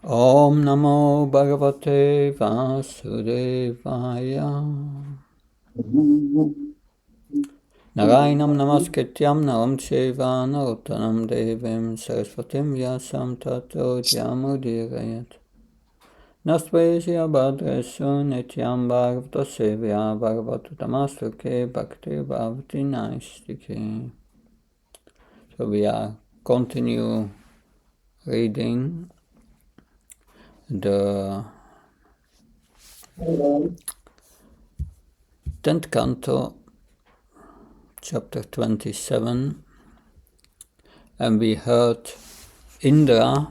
Om Namo Bhagavate Vasudevaya. Narayanam Namaskrityam Naram Cheva Narottanam Devim Saraswatim Vyasam Tato Jamudirayat. Nastvesya Bhadresu Nityam Bhagavata Sevya Bhagavata Tamastuke Bhakti Bhavati Naistike. So we are continue reading the 10th Canto, chapter 27, and we heard Indra,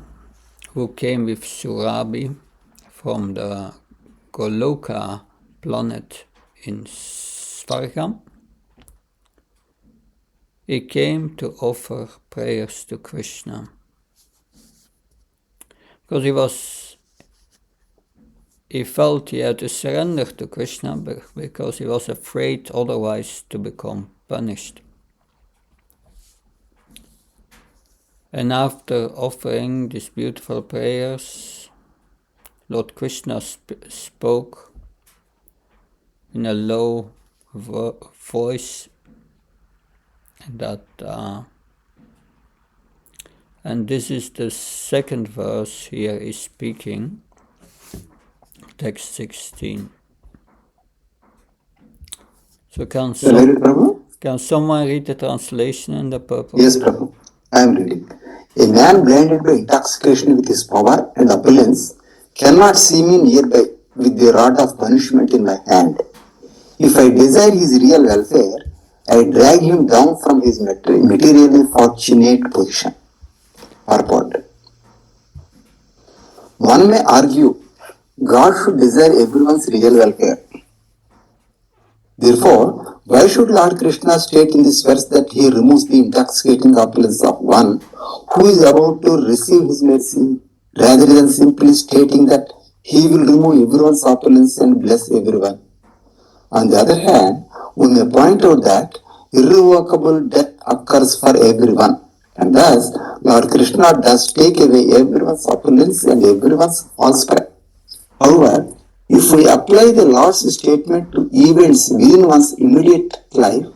who came with Surabhi from the Goloka planet in Svarga. He came to offer prayers to Krishna, because he felt he had to surrender to Krishna because he was afraid otherwise to become punished. And after offering these beautiful prayers, Lord Krishna spoke in a low voice and this is the second verse here is speaking, text 16. So can someone read the translation in the purple? Yes, Prabhu. I am reading. A man blinded by intoxication with his power and opulence cannot see me nearby with the rod of punishment in my hand. If I desire his real welfare, I drag him down from his materially fortunate position. Purport. One may argue God should desire everyone's real welfare. Therefore, why should Lord Krishna state in this verse that he removes the intoxicating opulence of one who is about to receive his mercy, rather than simply stating that he will remove everyone's opulence and bless everyone? On the other hand, we may point out that irrevocable death occurs for everyone, and thus Lord Krishna does take away everyone's opulence and everyone's false pride. However, if we apply the Lord's statement to events within one's immediate life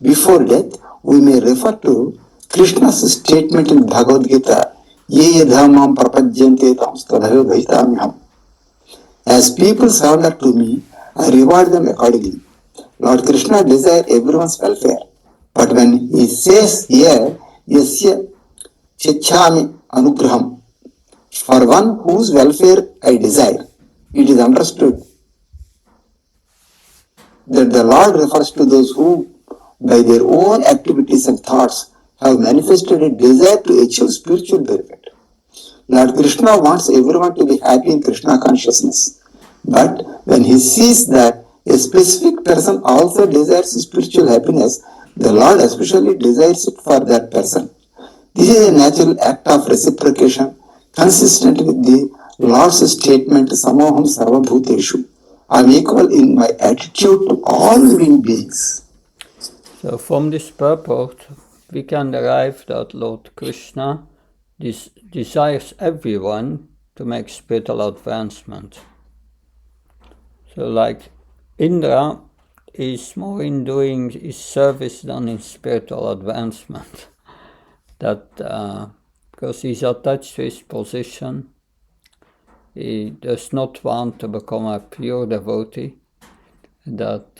before death, we may refer to Krishna's statement in Bhagavad Gita, Ye yadhamam prapajyante tam stadhava bhaitamyam. As people surrender to me, I reward them accordingly. Lord Krishna desires everyone's welfare. But when he says here, Yasya chichami anugraham, for one whose welfare I desire, it is understood that the Lord refers to those who, by their own activities and thoughts, have manifested a desire to achieve spiritual benefit. Lord Krishna wants everyone to be happy in Krishna consciousness. But when he sees that a specific person also desires spiritual happiness, the Lord especially desires it for that person. This is a natural act of reciprocation consistent with the Lord's statement, Samoham Sarva Bhuteshu. I am equal in my attitude to all living beings. So from this purport, we can derive that Lord Krishna desires everyone to make spiritual advancement. So like Indra is more in doing his service than in spiritual advancement. That because he's attached to his position, he does not want to become a pure devotee. But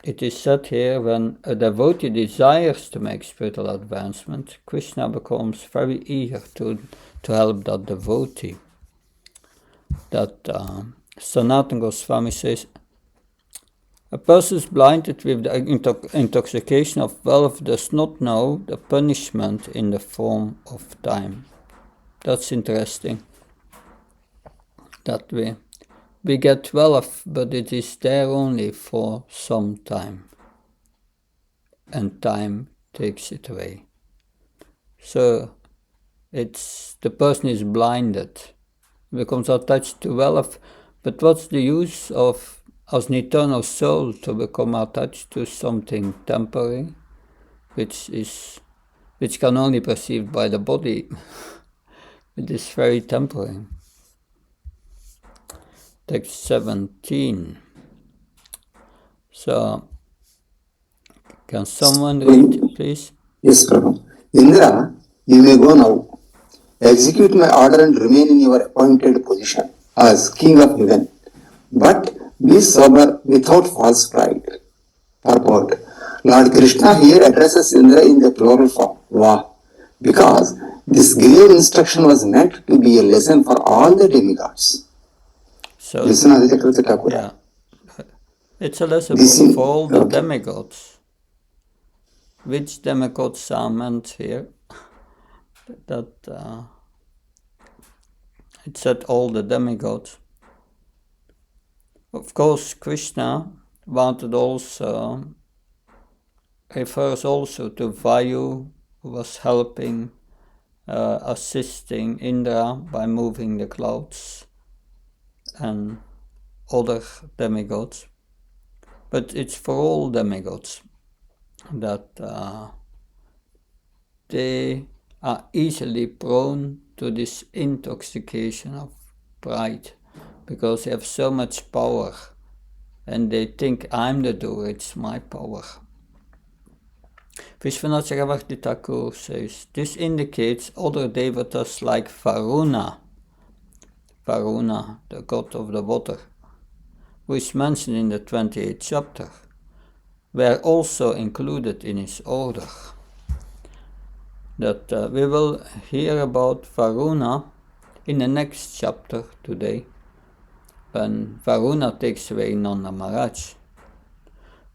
it is said here, when a devotee desires to make spiritual advancement, Krishna becomes very eager to help that devotee. That Sanatana Goswami says, a person blinded with the intoxication of wealth does not know the punishment in the form of time. That's interesting. That we get wealth, but it is there only for some time. And time takes it away. So the person is blinded, becomes attached to wealth, but what's the use of, as an eternal soul, to become attached to something temporary, which can only be perceived by the body? It is very temporary. Text 17. So, can someone read, please? Yes, Prabhu. Indra, you may go now. Execute my order and remain in your appointed position as King of Heaven. But be sober without false pride. Purport. Lord Krishna here addresses Indra in the plural form, Va, because this grave instruction was meant to be a lesson for all the demigods. So, yeah, it's a lesson for all the demigods. Which demigods are meant here? That it said all the demigods. Of course, Krishna wanted also, refers also to Vayu, who was helping, assisting Indra by moving the clouds, and other demigods. But it's for all demigods that they are easily prone to this intoxication of pride, because they have so much power and they think I'm the doer, it's my power. Vishwanath Chakravarti Thakur says, this indicates other devatas like Varuna, the god of the water, who is mentioned in the 28th chapter, were also included in his order. That we will hear about Varuna in the next chapter today, when Varuna takes away Nanda Maharaj.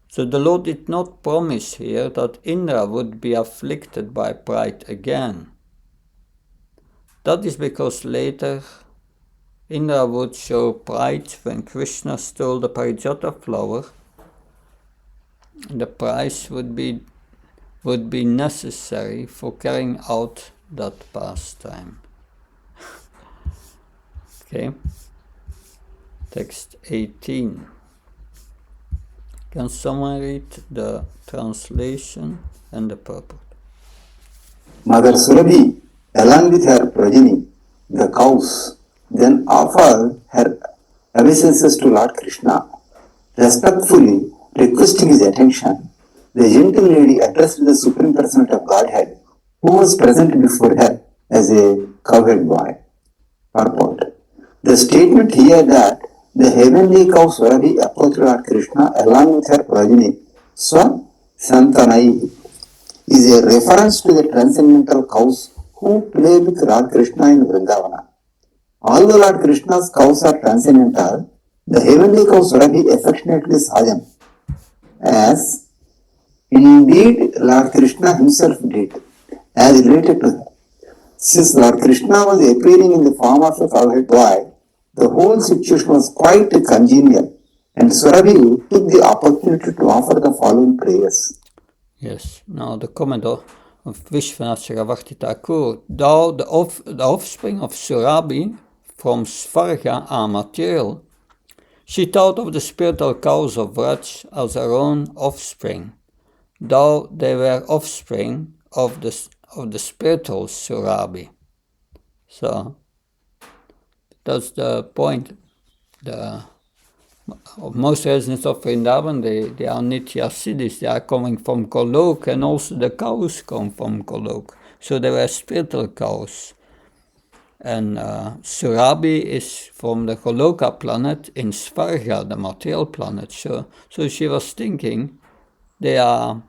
So the Lord did not promise here that Indra would be afflicted by pride again. That is because later Indra would show pride when Krishna stole the Parijata flower. The price would be necessary for carrying out that pastime. Okay. Text 18. Can someone read the translation and the purport? Mother Surabhi, along with her progeny, the cows, then offered her obeisances to Lord Krishna. Respectfully requesting his attention, the gentle lady addressed the Supreme Personality of Godhead, who was present before her as a cowherd boy. Purport. The statement here that the heavenly cow Surabhi approached Lord Krishna along with her progeny, Swa Santanai, is a reference to the transcendental cows who play with Lord Krishna in Vrindavana. Although Lord Krishna's cows are transcendental, the heavenly cow Surabhi affectionately saw them, as indeed Lord Krishna himself did, as related to her. Since Lord Krishna was appearing in the form of a cowherd boy, the whole situation was quite congenial, and Surabhi took the opportunity to offer the following prayers. Yes, now the comment of Vishwanath Chakravarti Thakur, though the offspring of Surabhi from Svarga are material, she thought of the spiritual cows of Vraj as her own offspring, though they were offspring of the spiritual Surabhi. So that's the point. Most residents of Vrindavan, they are Nitya Siddhis, they are coming from Golok, and also the cows come from Golok. So they were spiritual cows. And Surabhi is from the Goloka planet in Svarga, the material planet. So she was thinking, they are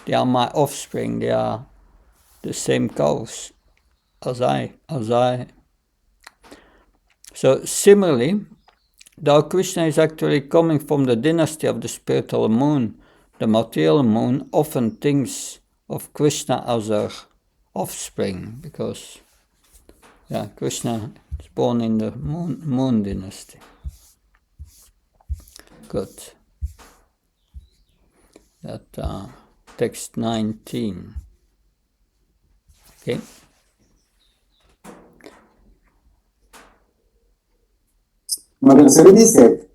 my offspring, they are the same cows as I. So similarly, though Krishna is actually coming from the dynasty of the spiritual moon, the material moon often thinks of Krishna as her offspring, because Krishna is born in the moon dynasty. Good. That text 19. Okay. Mother Saradi said,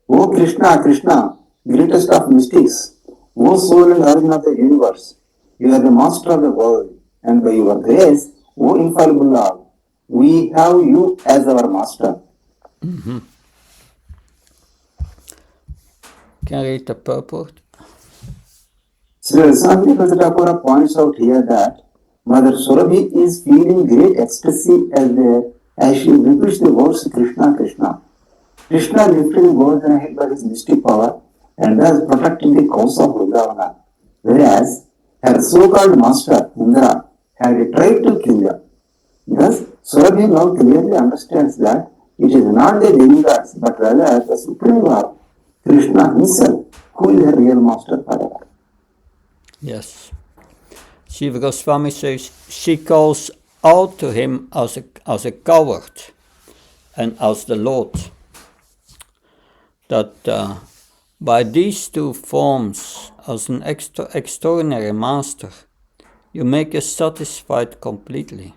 O Krishna, Krishna, greatest of mystics, O soul and origin of the universe, you are the master of the world, and by your grace, O infallible Lord, we have you as our master. Can you read the purport? Sri Swami Thakur points out here that Mother Surabhi is feeling great ecstasy as she repeats the words Krishna, Krishna. Krishna lifting Govardhana ahead by his mystic power and thus protecting the cows of Vrindavana, whereas her so-called master Indra had tried to kill them. Thus, Surabhi now clearly understands that it is not the demigods but rather the Supreme Lord, Krishna himself, who is her real master forever. Yes. Shiva Goswami says she calls out to him as a coward and as the Lord. That by these two forms, as an extraordinary master, you make us satisfied completely.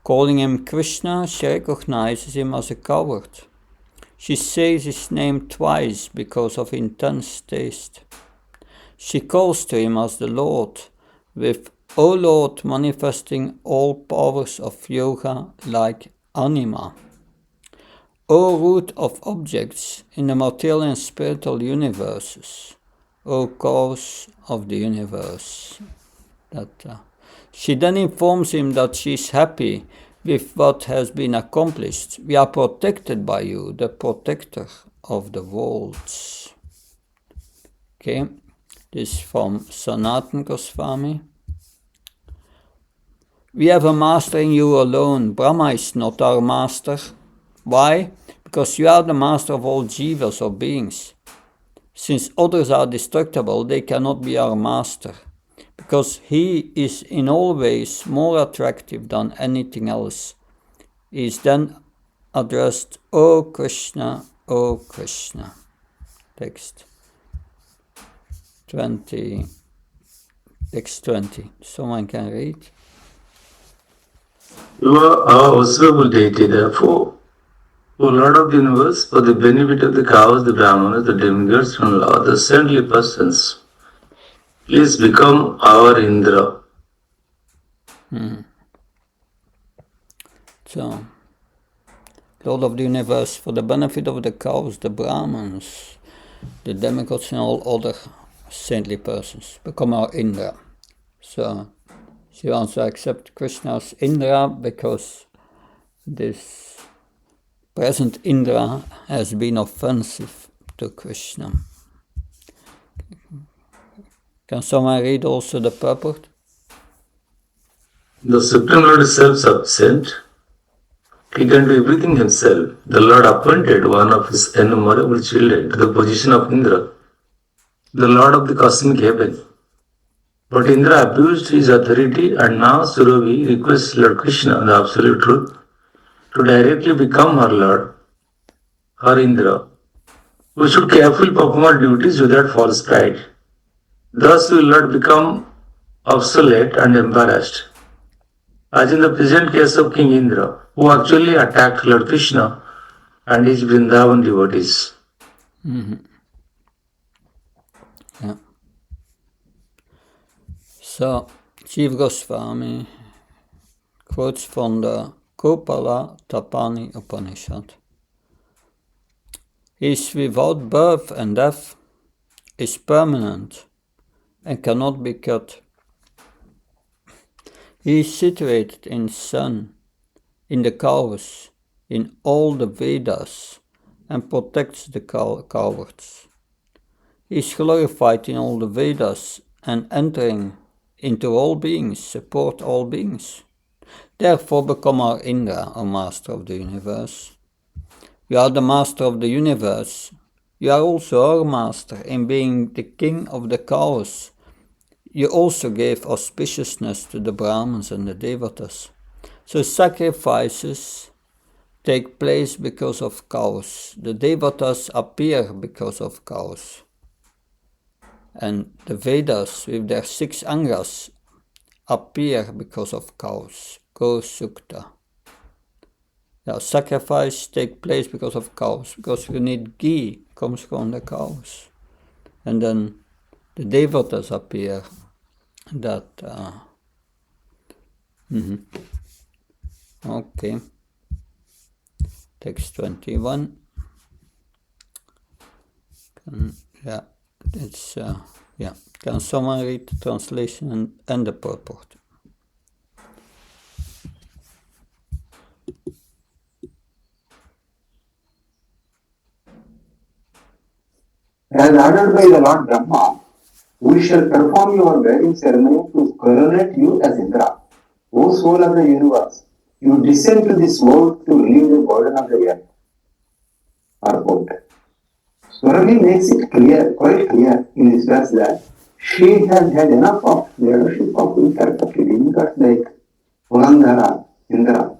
Calling him Krishna, she recognizes him as a coward. She says his name twice because of intense taste. She calls to him as the Lord, with O Lord manifesting all powers of yoga like anima. O root of objects in the material and spiritual universes, O cause of the universe. She then informs him that she is happy with what has been accomplished. We are protected by you, the protector of the worlds. Okay. This is from Sanatana Goswami. We have a master in you alone. Brahma is not our master. Why? Because you are the master of all jivas or beings. Since others are destructible, they cannot be our master. Because he is in all ways more attractive than anything else. He is then addressed, O Krishna, O Krishna. Text 20. Text 20. Someone can read. You are our observable deity, therefore, O Lord of the universe, for the benefit of the cows, the brahmanas, the demigods, and all the saintly persons, please become our Indra. So, Lord of the universe, for the benefit of the cows, the brahmans, the demigods, and all other saintly persons, become our Indra. So, she wants to accept Krishna as Indra because this present Indra has been offensive to Krishna. Can someone read also the purport? The Supreme Lord is self-sufficient. He can do everything himself. The Lord appointed one of his innumerable children to the position of Indra, the Lord of the cosmic heaven. But Indra abused his authority, and now Surabhi requests Lord Krishna, the Absolute Truth, to directly become her Lord, her Indra, who should carefully perform her duties without false pride. Thus will not become obsolete and embarrassed, as in the present case of King Indra, who actually attacked Lord Krishna and his Vrindavan devotees. Yeah. So, Jiva Goswami quotes from the Kopala Tapani Upanishad. He is without birth and death, is permanent, and cannot be cut. He is situated in sun, in the cows, in all the Vedas, and protects the cowards. He is glorified in all the Vedas, and entering into all beings, support all beings. Therefore become our Indra, O Master of the Universe. You are the Master of the Universe. You are also our Master in being the King of the cows. You also gave auspiciousness to the Brahmins and the Devatas. So sacrifices take place because of cows. The Devatas appear because of cows. And the Vedas with their 6 angas appear because of cows. Go Sukta. Yeah, sacrifice take place because of cows, because you need ghee, comes from the cows. And then the Devatas appear that Okay. Text 21. Can someone read the translation and the purport? As ordered by the Lord Brahma, we shall perform your wedding ceremony to coronate you as Indra. O soul of the universe, you descend to this world to relieve the burden of the earth. Purport. Swarali makes it quite clear in this verse that she has had enough of leadership of imperfect demigods like Purandhara, Indra,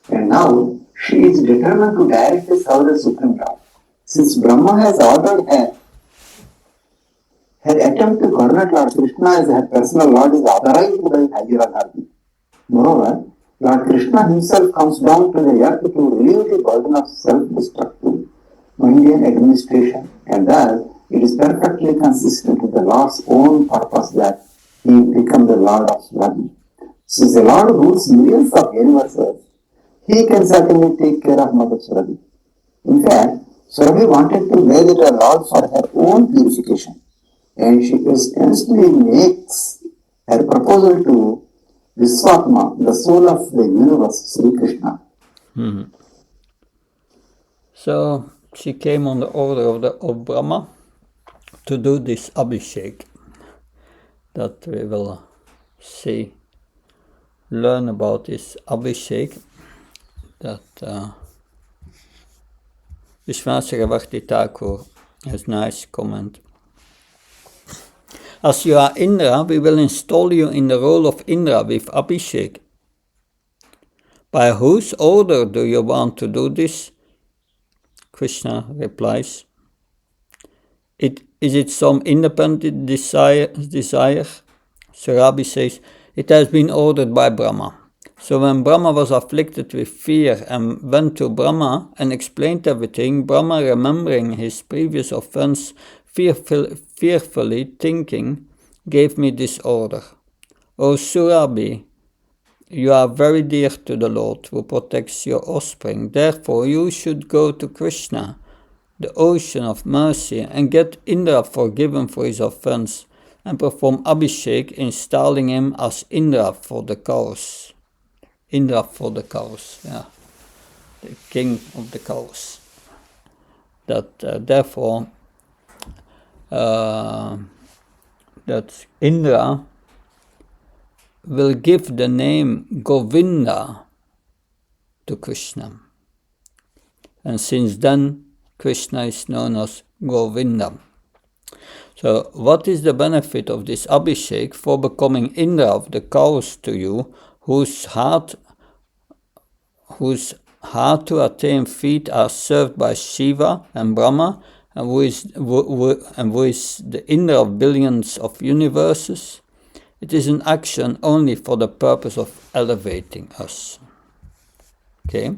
and now she is determined to directly serve the Supreme Lord. Since Brahma has ordered her attempt to coronate Lord Krishna as her personal Lord is authorized by Hajira Dharmi. Moreover, Lord Krishna himself comes down to the earth to relieve the burden of self-destructive Indian administration, and thus it is perfectly consistent with the Lord's own purpose that he become the Lord of Swargi. Since the Lord rules millions of universes, he can certainly take care of Mother Swargi. In fact, Swargi wanted to make it a Lord for her own purification, and she instantly makes her proposal to Viswatma, the soul of the universe, Sri Krishna. So she came on the order of Brahma to do this Abhishek that we will learn about this Abhishek that Vishwasaravarti Thakur has nice comment. As you are Indra, we will install you in the role of Indra with Abhishek. By whose order do you want to do this? Krishna replies, Is it some independent desire? Sarabi says, it has been ordered by Brahma. So when Brahma was afflicted with fear and went to Brahma and explained everything, Brahma, remembering his previous offense, fearfully thinking, gave me this order. O Surabi, you are very dear to the Lord who protects your offspring. Therefore you should go to Krishna, the ocean of mercy, and get Indra forgiven for his offense, and perform Abhishek, installing him as Indra for the cows. Indra for the cows, the king of the cows. Therefore, that Indra will give the name Govinda to Krishna. And since then, Krishna is known as Govinda. So what is the benefit of this Abhishek for becoming Indra of the cows to you, whose heart to attain feet are served by Shiva and Brahma, and who is the Indra of billions of universes? It is an action only for the purpose of elevating us. Okay?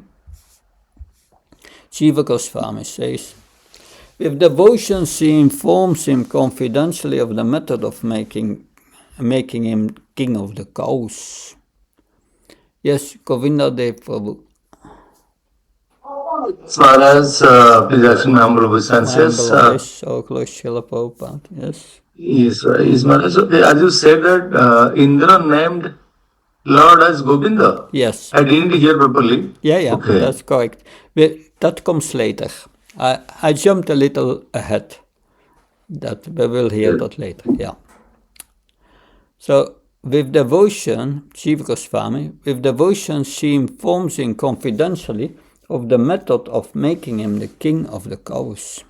Jiva Goswami says, with devotion she informs him confidentially of the method of making him king of the cows. Yes, Govinda Dev Prabhu. As far as please ask my humble obeisances. Yes. Is Maharaj, so as you said that Indra named Lord as Govinda. Yes. I didn't hear properly. Yeah, okay. That's correct. That comes later. I jumped a little ahead. That we will hear that later. Yeah. So with devotion, Jiva Goswami, with devotion she informs him confidentially of the method of making him the king of the cows.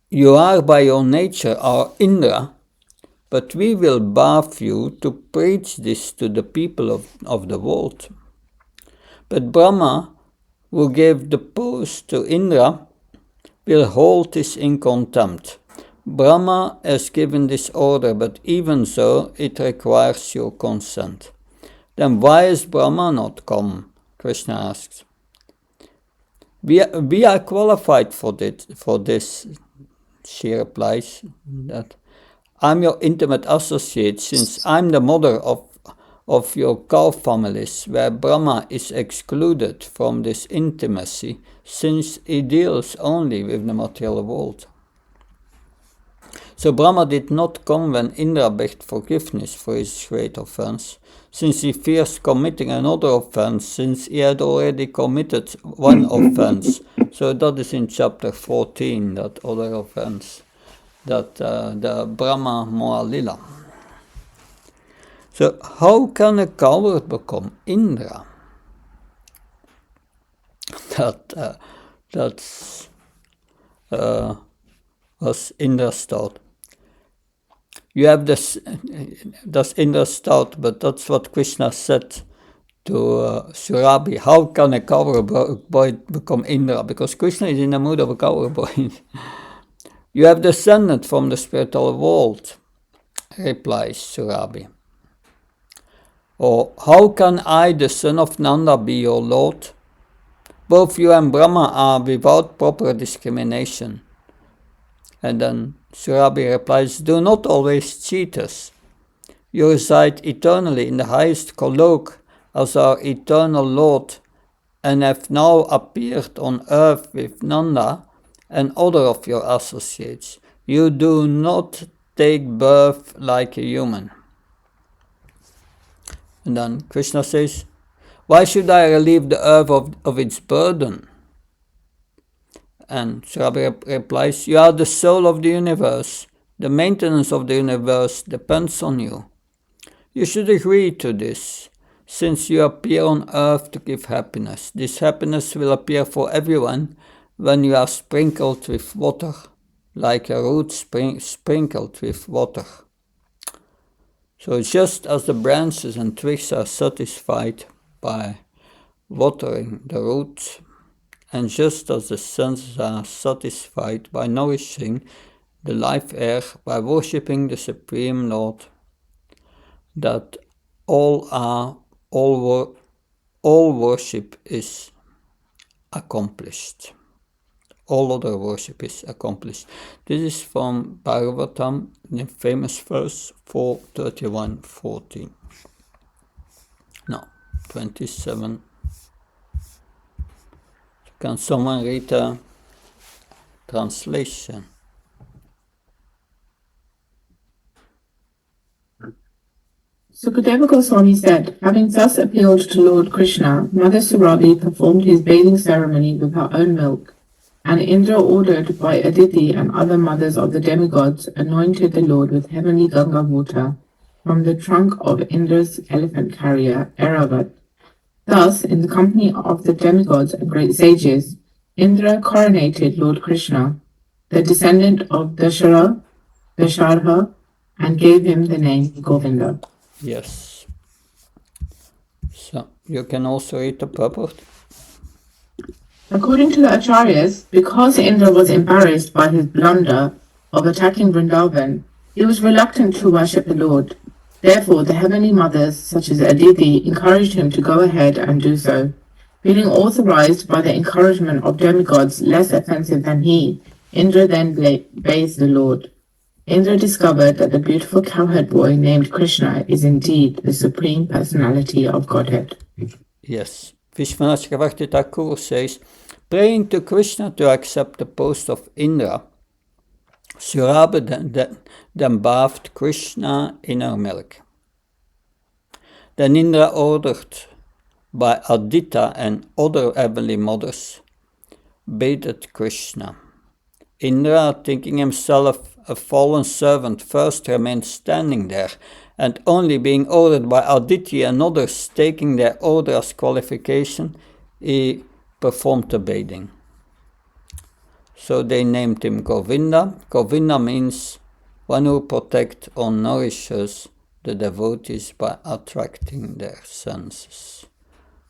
You are by your nature our Indra, but we will bath you to preach this to the people of the world. But Brahma, who gave the post to Indra, will hold this in contempt. Brahma has given this order, but even so, it requires your consent. Then why is Brahma not come? Krishna asks. We are qualified for this. She replies that I'm your intimate associate, since I'm the mother of of your cow families, where Brahma is excluded from this intimacy, since he deals only with the material world. So Brahma did not come when Indra begged forgiveness for his great offense, since he fears committing another offense, since he had already committed one offense. So that is in chapter 14, that other offense, that the Brahma Moalila. So how can a coward become Indra? That's was Indra's thought. You have this, that's Indra's thought, but that's what Krishna said to Surabhi. How can a coward boy become Indra? Because Krishna is in the mood of a coward boy. You have descended from the spiritual world, replies Surabhi. Or how can I, the son of Nanda, be your lord? Both you and Brahma are without proper discrimination. And then Surabhi replies, do not always cheat us. You reside eternally in the highest Golok as our eternal Lord, and have now appeared on earth with Nanda and other of your associates. You do not take birth like a human. And then Krishna says, why should I relieve the earth of its burden? And Surabhi replies, you are the soul of the universe. The maintenance of the universe depends on you. You should agree to this, since you appear on earth to give happiness. This happiness will appear for everyone when you are sprinkled with water, like a root sprinkled with water. So just as the branches and twigs are satisfied by watering the roots, and just as the senses are satisfied by nourishing the life air, by worshipping the Supreme Lord, that all worship is accomplished. All other worship is accomplished. This is from Bhagavatam, the famous verse 4:31-14. No, 27. Can someone read a translation? Sukadeva Goswami said, having thus appealed to Lord Krishna, Mother Surabhi performed his bathing ceremony with her own milk, and Indra, ordered by Aditi and other mothers of the demigods, anointed the Lord with heavenly Ganga water from the trunk of Indra's elephant carrier, Airavat. Thus, in the company of the demigods and great sages, Indra coronated Lord Krishna, the descendant of Dasharha, and gave him the name Govinda. Yes. So, you can also read the purport. According to the Acharyas, because Indra was embarrassed by his blunder of attacking Vrindavan, he was reluctant to worship the Lord. Therefore, the heavenly mothers, such as Aditi, encouraged him to go ahead and do so. Feeling authorized by the encouragement of demigods less offensive than he, Indra then bathed the Lord. Indra discovered that the beautiful cowherd boy named Krishna is indeed the Supreme Personality of Godhead. Yes. Vishwanath Chakravarti Thakur says, praying to Krishna to accept the post of Indra, Surabhi then bathed Krishna in her milk. Then Indra, ordered by Adita and other heavenly mothers, bathed Krishna. Indra, thinking himself a fallen servant, first remained standing there, and only being ordered by Aditi and others, taking their order as qualification, he performed the bathing. So they named him Govinda. Govinda means one who protects or nourishes the devotees by attracting their senses.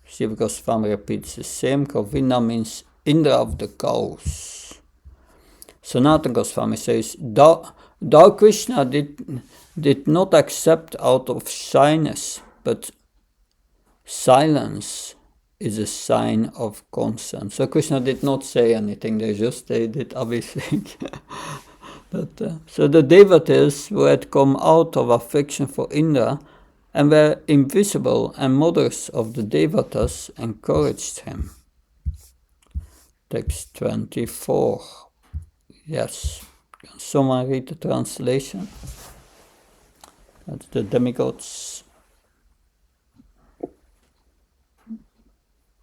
Shiva Goswami repeats the same. Govinda means Indra of the cows. Sanatana Goswami says, Thou Krishna did not accept out of shyness, but silence is a sign of consent. So Krishna did not say anything, they did everything. So the devotees who had come out of affection for Indra and were invisible, and mothers of the devatas encouraged him. Text 24. Yes. Can someone read the translation? That's the demigods.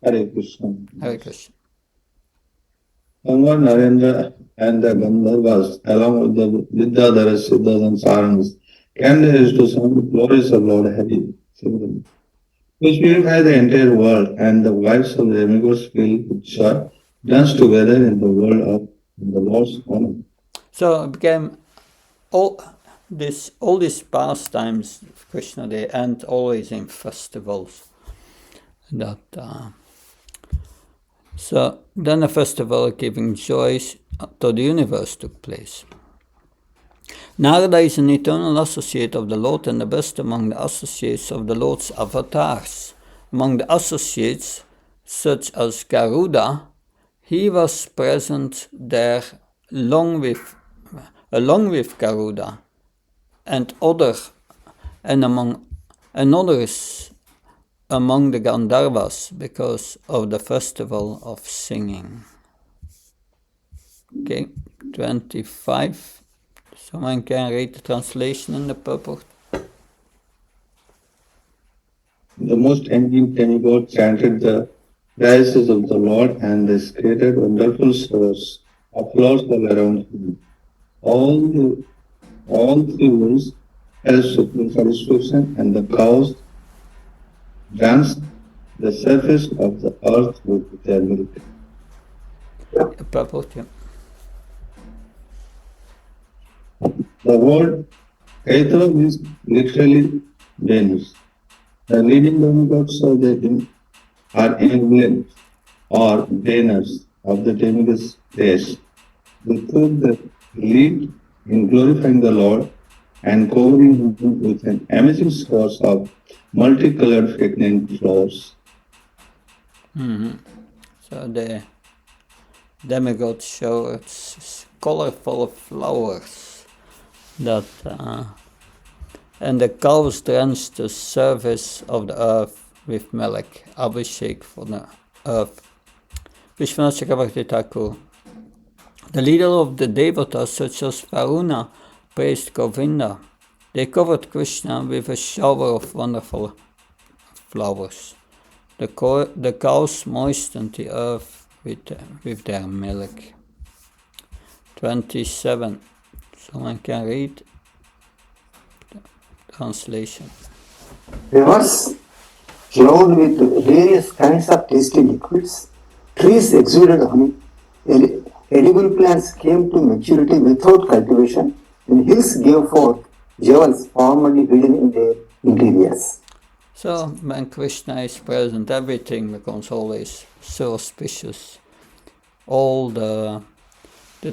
Hare Krishna. Hare Krishna. Lord Narendra and the Gandharvas, along with the Vidyadharas, Siddhas and Sarangas, came there to sing the glories of Lord Hari, who purified the entire world, and the wives of the demigods filled with joy danced together in the world of the Lord's honor. So it became all these pastimes of Krishna, they end always in festivals. So then a festival giving joy to the universe took place. Narada is an eternal associate of the Lord and the best among the associates of the Lord's avatars. Among the associates, such as Garuda, he was present there along with Garuda and others among the Gandharvas because of the festival of singing. Okay, 25. Someone can read the translation in the purport. The most ancient demigod chanted the praises of the Lord, and they created wonderful showers of flowers all around him. All three wolves held supreme satisfaction, and the cows danced the surface of the earth with their milk. Purport, yeah. The word Kaitra means literally Venus. The leading demigods of the are emblems or banners of the demigods' days. They took the lead in glorifying the Lord and covering him with an amazing source of multicolored fragrant flowers. So the demigod show its colorful flowers that and the cows drenched the surface of the earth with milk, abhishek for the earth. Vishwanath Chakravarti Thakur. The leader of the devatas, such as Varuna, praised Govinda. They covered Krishna with a shower of wonderful flowers. The cows moistened the earth with their milk. 27. Someone can read the translation. Rivers flowed with various kinds of tasty liquids. Trees exuded honey. Edible plants came to maturity without cultivation, and hills gave forth jewels formerly hidden in their interiors. So when Krishna is present, everything becomes always so auspicious. All the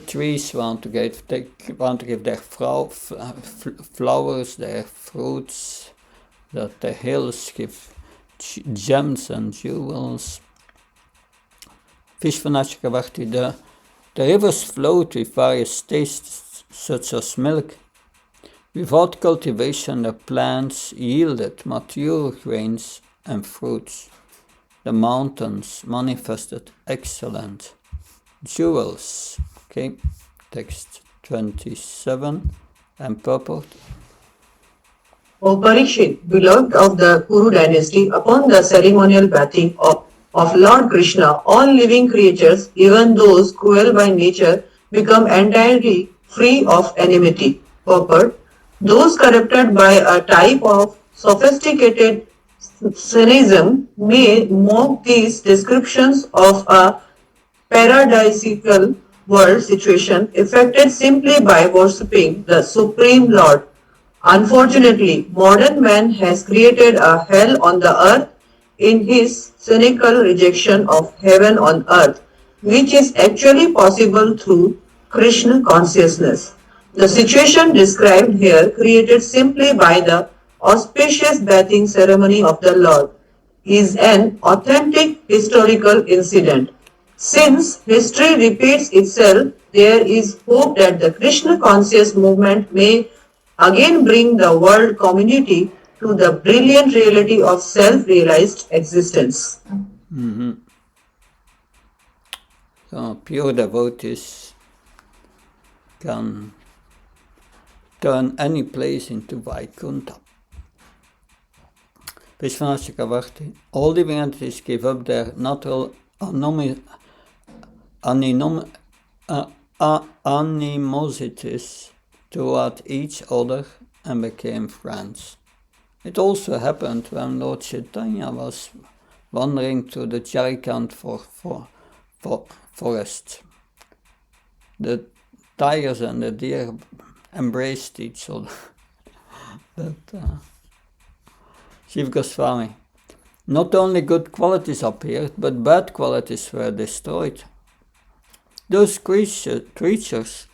trees want to give their flowers, their fruits, that the hills give gems and jewels. Vishwanath Chakravarti, the rivers flowed with various tastes, such as milk. Without cultivation, the plants yielded mature grains and fruits. The mountains manifested excellent jewels. Okay, text 27 and purport. O Parikshit, beloved of the Kuru dynasty, upon the ceremonial bathing of Lord Krishna, all living creatures, even those cruel by nature, become entirely free of enmity. Purport. Those corrupted by a type of sophisticated cynicism may mock these descriptions of a paradisical world situation effected simply by worshipping the Supreme Lord. Unfortunately, modern man has created a hell on the earth in his cynical rejection of heaven on earth, which is actually possible through Krishna consciousness. The situation described here, created simply by the auspicious bathing ceremony of the Lord, is an authentic historical incident. Since history repeats itself, there is hope that the Krishna conscious movement may again bring the world community to the brilliant reality of self-realized existence. So pure devotees can turn any place into Vaikuntha. Vishwanath Chakravarti, all living entities give up their natural animosities toward each other and became friends. It also happened when Lord Chaitanya was wandering through the Jharkhand forest. The tigers and the deer embraced each other. Shiv Goswami. Not only good qualities appeared, but bad qualities were destroyed. Those creatures,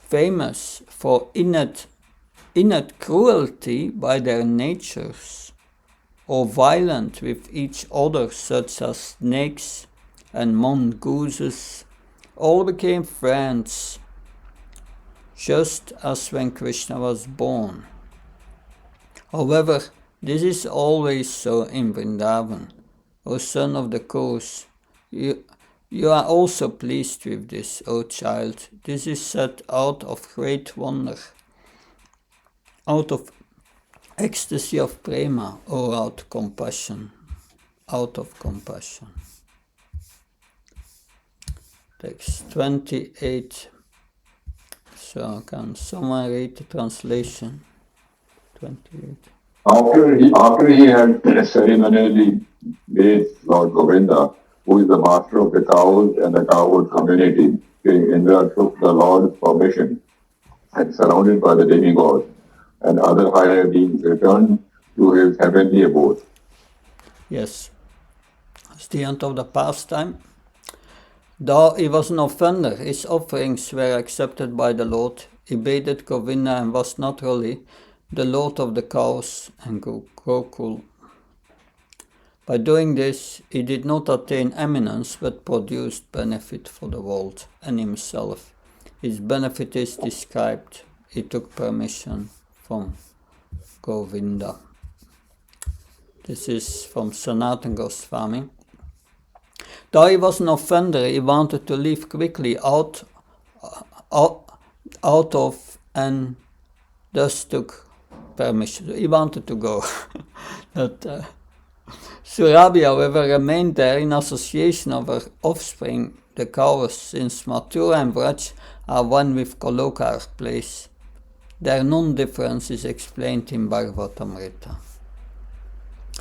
famous for innate cruelty by their natures, or violent with each other, such as snakes and mongooses, all became friends, just as when Krishna was born. However, this is always so in Vrindavan. O son of the course, you are also pleased with this, O child. This is said out of great wonder, out of ecstasy of prema, or out of compassion. Text 28. So can someone read the translation? 28. After he had ceremonially bathed Lord Govinda, who is the master of the cows and the cowherd community, King Indra took the Lord's permission and, surrounded by the demigods and other higher beings, returned to his heavenly abode. Yes, it's the end of the pastime. Though he was an offender, his offerings were accepted by the Lord. He bathed Govinda and was naturally the Lord of the cows and Gokul. By doing this, he did not attain eminence, but produced benefit for the world and himself. His benefit is described. He took permission from Govinda. This is from Sanatana Goswami. Though he was an offender, he wanted to leave quickly out of and thus took permission. He wanted to go. Surabhi, however, remained there in association of her offspring, the cows, since Mathura and Vraj are one with Golokar place. Their non-difference is explained in Bhagavatamrita.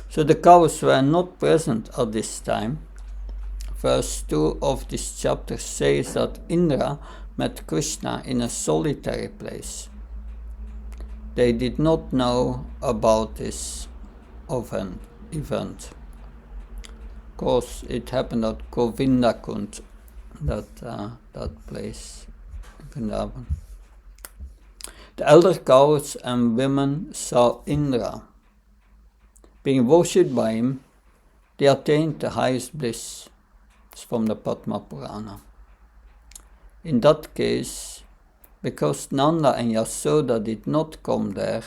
So the cows were not present at this time. Verse 2 of this chapter says that Indra met Krishna in a solitary place. They did not know about this event. Of course, it happened at Govindakund, that place in Vrindavan. The elder cows and women saw Indra. Being worshipped by him, they attained the highest bliss. It's from the Padma Purana. In that case, because Nanda and Yasoda did not come there,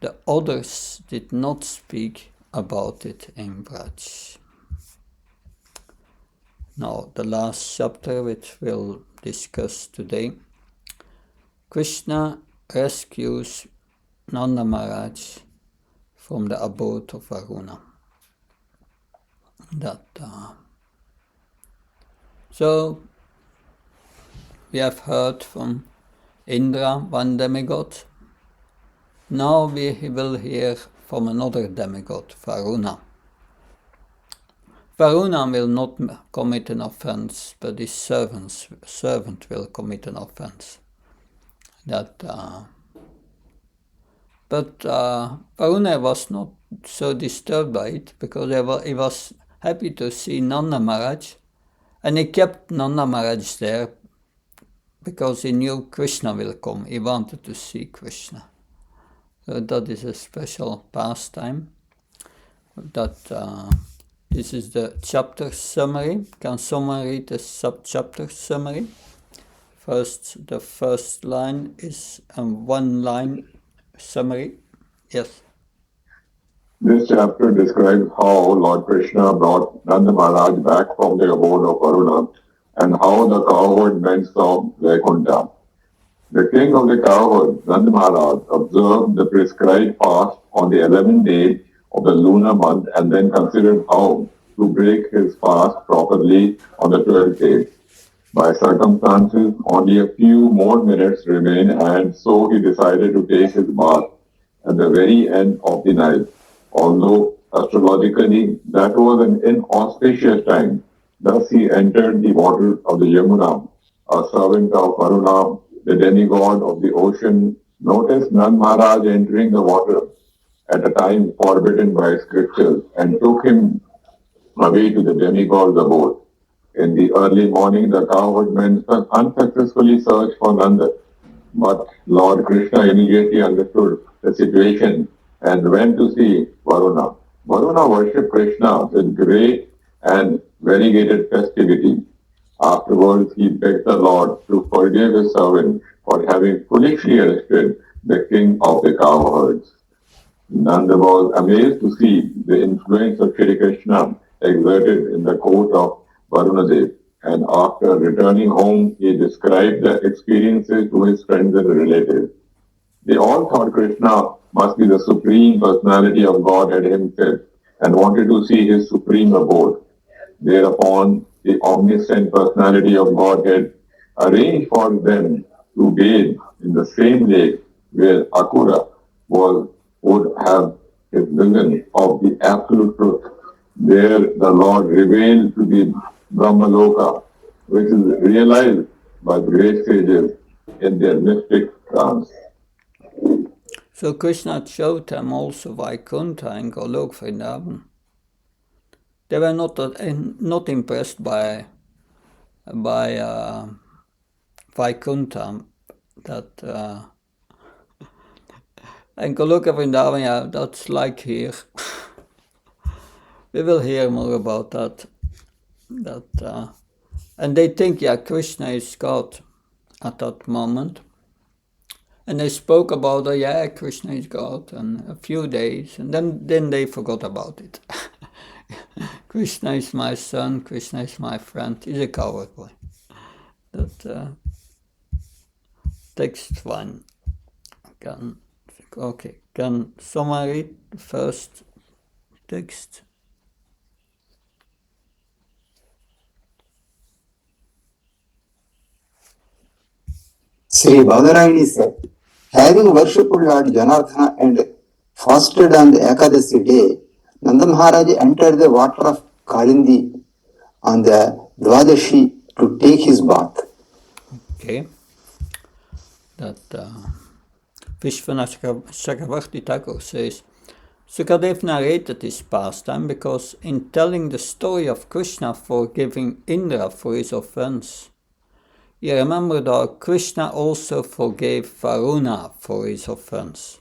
the others did not speak about it in Vraj. Now, the last chapter which we'll discuss today. Krishna rescues Nanda Maharaj from the abode of Varuna. So, we have heard from Indra, one demigod. Now we will hear from another demigod, Varuna. Varuna will not commit an offense, but his servant will commit an offense. But Varuna was not so disturbed by it, because he was happy to see Nanda Maharaj, and he kept Nanda Maharaj there because he knew Krishna will come. He wanted to see Krishna. So that is a special pastime. This is the chapter summary. Can someone read the sub-chapter summary? The first line is a one-line summary. Yes. This chapter describes how Lord Krishna brought Nanda Maharaj back from the abode of Varuna and how the cowherd men saw Vaikuntha. The king of the cowherd, Nanda Maharaj, observed the prescribed fast on the 11th day of the lunar month and then considered how to break his fast properly on the 12th day. By circumstances, only a few more minutes remained, and so he decided to take his bath at the very end of the night. Although astrologically that was an inauspicious time, thus he entered the water of the Yamuna, a servant of Varuna, the demigod of the ocean. Noticed Nand Maharaj entering the water at a time forbidden by scriptures and took him away to the demigod's abode. In the early morning, the cowherdmen unsuccessfully searched for Nanda, but Lord Krishna immediately understood the situation and went to see Varuna. Varuna worshipped Krishna with great and variegated festivity. Afterwards, he begged the Lord to forgive his servant for having foolishly arrested the king of the cowherds. Nanda was amazed to see the influence of Shri Krishna exerted in the court of Varunadev, and after returning home, he described the experiences to his friends and relatives. They all thought Krishna must be the supreme personality of Godhead himself and wanted to see his supreme abode. Thereupon, the omniscient personality of Godhead arranged for them to bathe in the same lake where Akura would have his vision of the absolute truth. There, the Lord revealed to the Brahmaloka, which is realized by the great sages in their mystic trance. So Krishna showed them also Vaikuntha and Golok Vrindavan. They were not impressed by Vaikuntha, that and Golok Vrindavan, yeah, that's like here. We will hear more about that. And they think, yeah, Krishna is God at that moment. And they spoke about, yeah, Krishna is God, and a few days, and then they forgot about it. Krishna is my son, Krishna is my friend, he's a coward boy. That text one. Can someone read the first text? Sri Badarayani said, having worshipped Lord Janardhana and fasted on the Ekadasi day, Nanda Maharaj entered the water of Kalindi on the Dwadashi to take his bath. Okay. That Vishwanath Chakravarti Thakur says, Sukadev narrated this pastime because in telling the story of Krishna forgiving Indra for his offense, you remember that Krishna also forgave Varuna for his offense.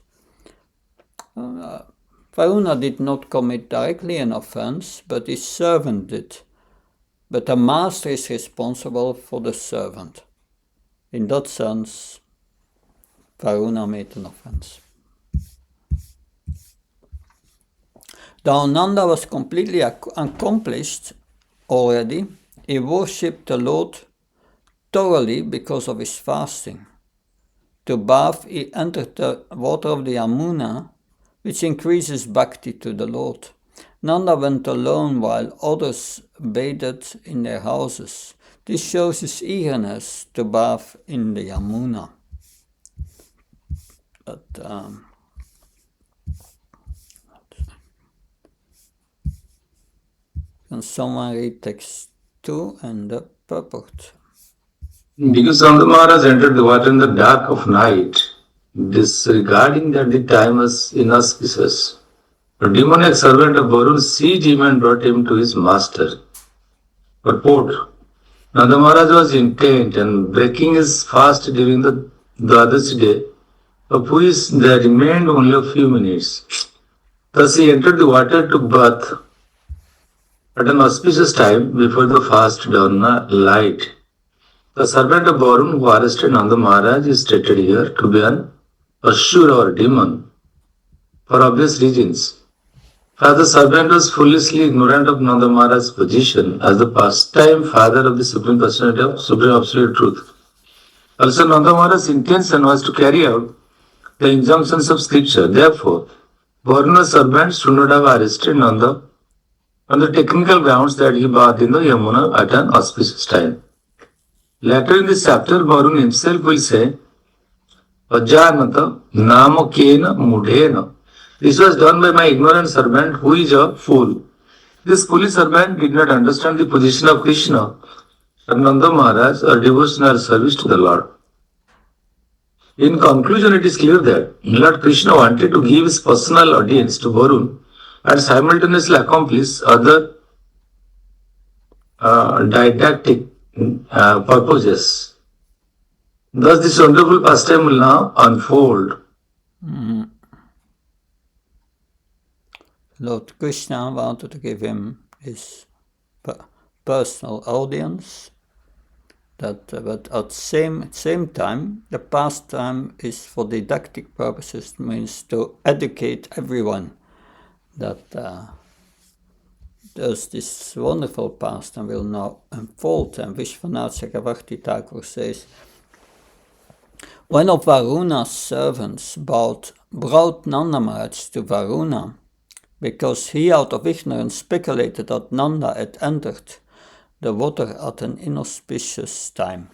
Varuna did not commit directly an offense, but his servant did. But the master is responsible for the servant. In that sense, Varuna made an offense. The Ananda was completely accomplished already. He worshipped the Lord thoroughly because of his fasting. To bath, he entered the water of the Yamuna, which increases bhakti to the Lord. Nanda went alone while others bathed in their houses. This shows his eagerness to bath in the Yamuna. But, can someone read text 2 and the purport? Because Nanda Maharaj entered the water in the dark of night, disregarding that the time was inauspicious. A demoniac servant of Varun seized him and brought him to his master. Purport: Nanda Maharaj was intent on breaking his fast during the Dwadashi day, of which there remained only a few minutes. Thus he entered the water to bath at an auspicious time before the fast dawn light. The servant of Varun who arrested Nanda Maharaj is stated here to be an Asura or demon for obvious reasons. As the servant was foolishly ignorant of Nanda Maharaj's position as the pastime father of the Supreme Personality of Supreme Absolute Truth. Also, Nanda Maharaj's intention was to carry out the injunctions of scripture. Therefore, Varuna's servants should not have arrested Nanda on the technical grounds that he bathed in the Yamuna at an auspicious time. Later in this chapter, Varun himself will say, Ajanata Namakena Mudena. This was done by my ignorant servant who is a fool. This foolish servant did not understand the position of Krishna and Nanda Maharaj or devotional service to the Lord. In conclusion, it is clear that Lord Krishna wanted to give his personal audience to Varun and simultaneously accomplish other didactic purposes. Thus, this wonderful pastime will now unfold. Lord Krishna wanted to give him his personal audience, but at same time, the pastime is for didactic purposes, means to educate everyone that thus this wonderful pastime will now unfold. And Vishwanath Chakravarti Thakur says, one of Varuna's servants brought Nanda Maharaj to Varuna, because he out of ignorance speculated that Nanda had entered the water at an inauspicious time.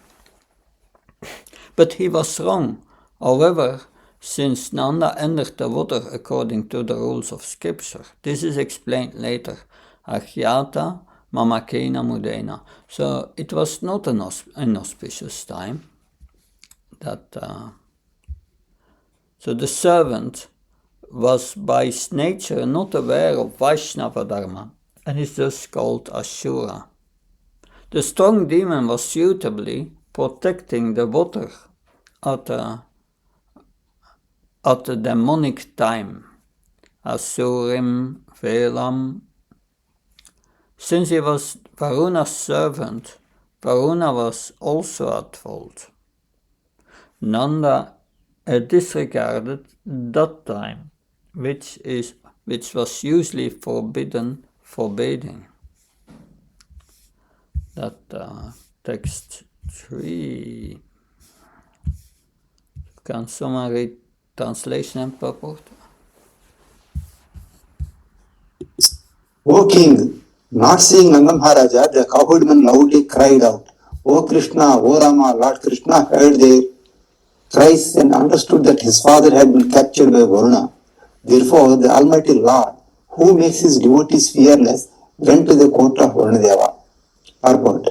But he was wrong. However, since Nanda entered the water according to the rules of scripture, this is explained later. Achyata Mamakena Mudena. So it was not an inauspicious time. So the servant was by his nature not aware of Vaishnava Dharma and is thus called Ashura. The strong demon was suitably protecting the water at the demonic time. Asurim Velam. Since he was Varuna's servant, Varuna was also at fault. Nanda disregarded that time, which was usually forbidding. That text 3. Can someone read translation and purport? O king, not seeing Nanda Maharaja, the cowherd man loudly cried out, O Krishna, O Rama. Lord Krishna heard their cries and understood that his father had been captured by Varuna. Therefore, the Almighty Lord, who makes his devotees fearless, went to the court of Varunadeva. Purport.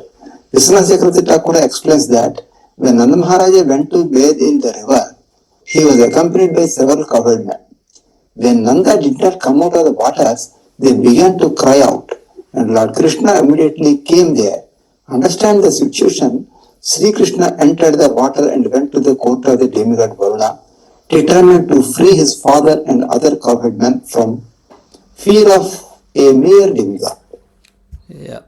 Vishwanath Chakravarti Thakur explains that when Nanda Maharaja went to bathe in the river, he was accompanied by several cowherd men. When Nanda did not come out of the waters, they began to cry out, and Lord Krishna immediately came there. Understand the situation. Sri Krishna entered the water and went to the court of the demigod Varuna, determined to free his father and other cowherd men from fear of a mere demigod. Yeah.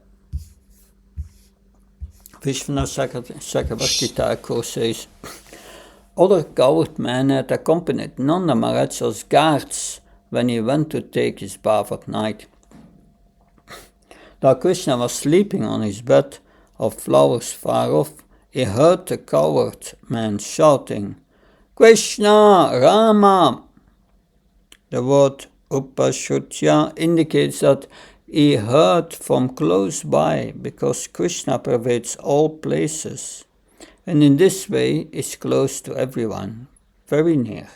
Vishwanath Chakravarti Thakur says, other cowherd men had accompanied Nanda Maharaj as guards when he went to take his bath at night. Lord Krishna was sleeping on his bed of flowers far off. He heard the cowherd man shouting, Krishna, Rama. The word Upashutya indicates that he heard from close by, because Krishna pervades all places, and in this way is close to everyone, very near.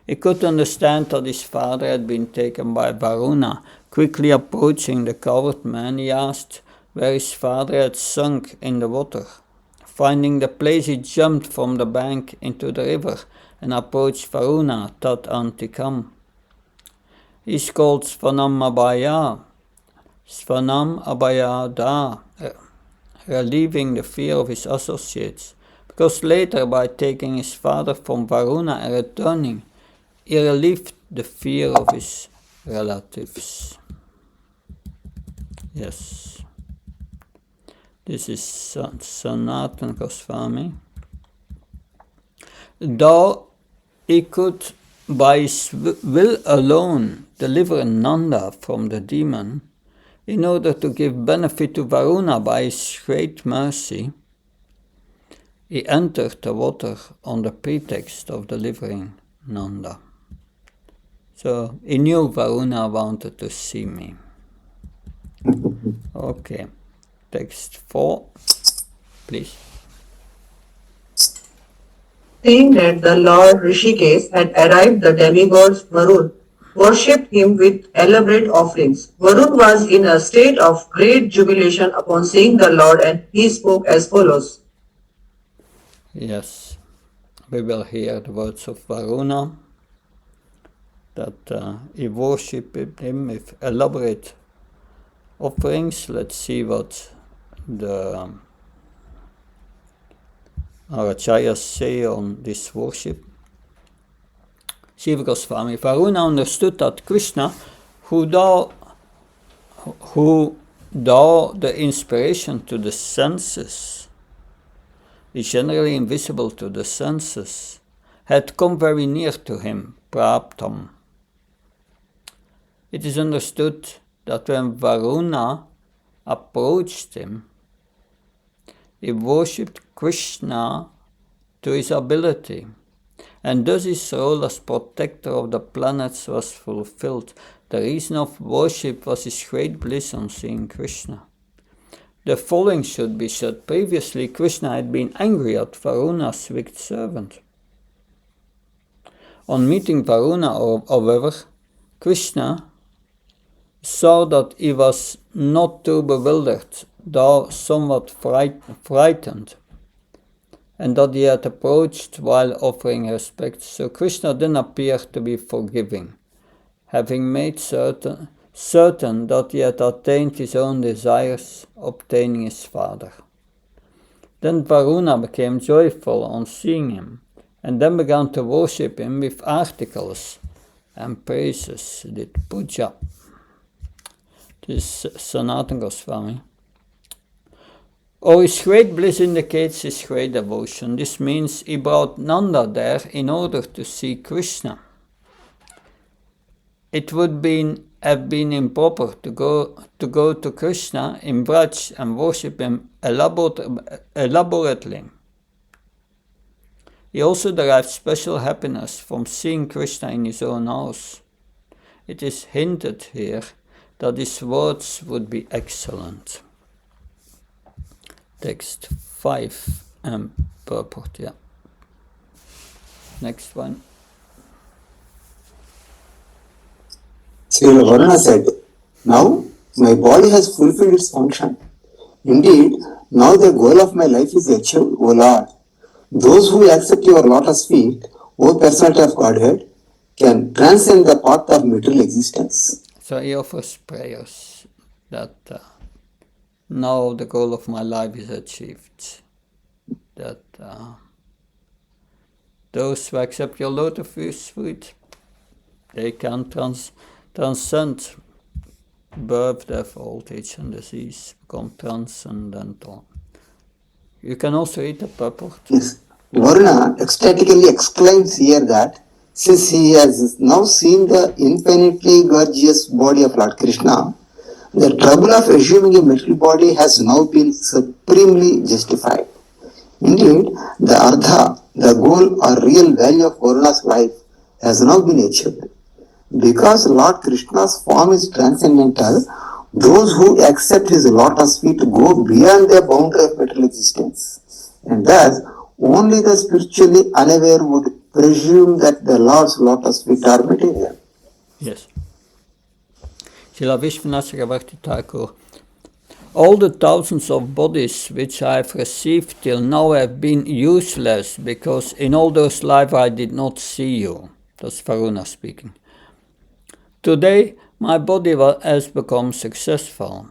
He could understand that his father had been taken by Varuna. Quickly approaching the cowherd man, he asked where his father had sunk in the water. Finding the place, he jumped from the bank into the river and approached Varuna tat antikam. He is called Svanam Abhayada, relieving the fear of his associates, because later, by taking his father from Varuna and returning, he relieved the fear of his relatives. Yes. This is Sanatan Goswami. Though he could by his will alone deliver Nanda from the demon, in order to give benefit to Varuna by his great mercy, he entered the water on the pretext of delivering Nanda. So he knew Varuna wanted to see me. Okay, text 4, please. Seeing that the Lord Rishikesh had arrived, the demigods Varun worshipped him with elaborate offerings. Varun was in a state of great jubilation upon seeing the Lord, and he spoke as follows. Yes, we will hear the words of Varuna, that he worshipped him with elaborate offerings. Let's see what the Acharyas say on this worship. Shiva Goswami, Varuna understood that Krishna, who thou the inspiration to the senses, is generally invisible to the senses, had come very near to him, Praptam. It is understood that when Varuna approached him, he worshipped Krishna to his ability, and thus his role as protector of the planets was fulfilled. The reason of worship was his great bliss on seeing Krishna. The following should be said. Previously, Krishna had been angry at Varuna's wicked servant. On meeting Varuna, however, Krishna saw that he was not too bewildered, though somewhat frightened, and that he had approached while offering respect. So Krishna then appeared to be forgiving, having made certain that he had attained his own desires, obtaining his father. Then Varuna became joyful on seeing him, and then began to worship him with articles and praises, did puja. This is Sanatana Goswami. His great bliss indicates his great devotion. This means he brought Nanda there in order to see Krishna. It would have been improper to go to Krishna in Braj and worship him elaborately. He also derived special happiness from seeing Krishna in his own house. It is hinted here that his words would be excellent. Text 5 and purport, yeah. Next one. Srila Varuna said, "Now my body has fulfilled its function. Indeed, now the goal of my life is achieved, O Lord. Those who accept your lotus feet, O personality of Godhead, can transcend the path of material existence." So he offers prayers that now the goal of my life is achieved. That those who accept your lotus feet, they can transcend birth, death, old age, and disease, become transcendental. You can also read the purport. Yes. Varuna ecstatically exclaims here that since he has now seen the infinitely gorgeous body of Lord Krishna, the trouble of assuming a material body has now been supremely justified. Indeed, the Ardha, the goal or real value of Varuna's life, has now been achieved. Because Lord Krishna's form is transcendental, those who accept his lotus feet go beyond the boundary of material existence. And thus, only the spiritually unaware would presume that the Lord's lotus feet are material. Yes. Srila Vishwanath Chakravarti Thakur. All the thousands of bodies which I have received till now have been useless, because in all those lives I did not see you. That's Varuna speaking. Today my body has become successful.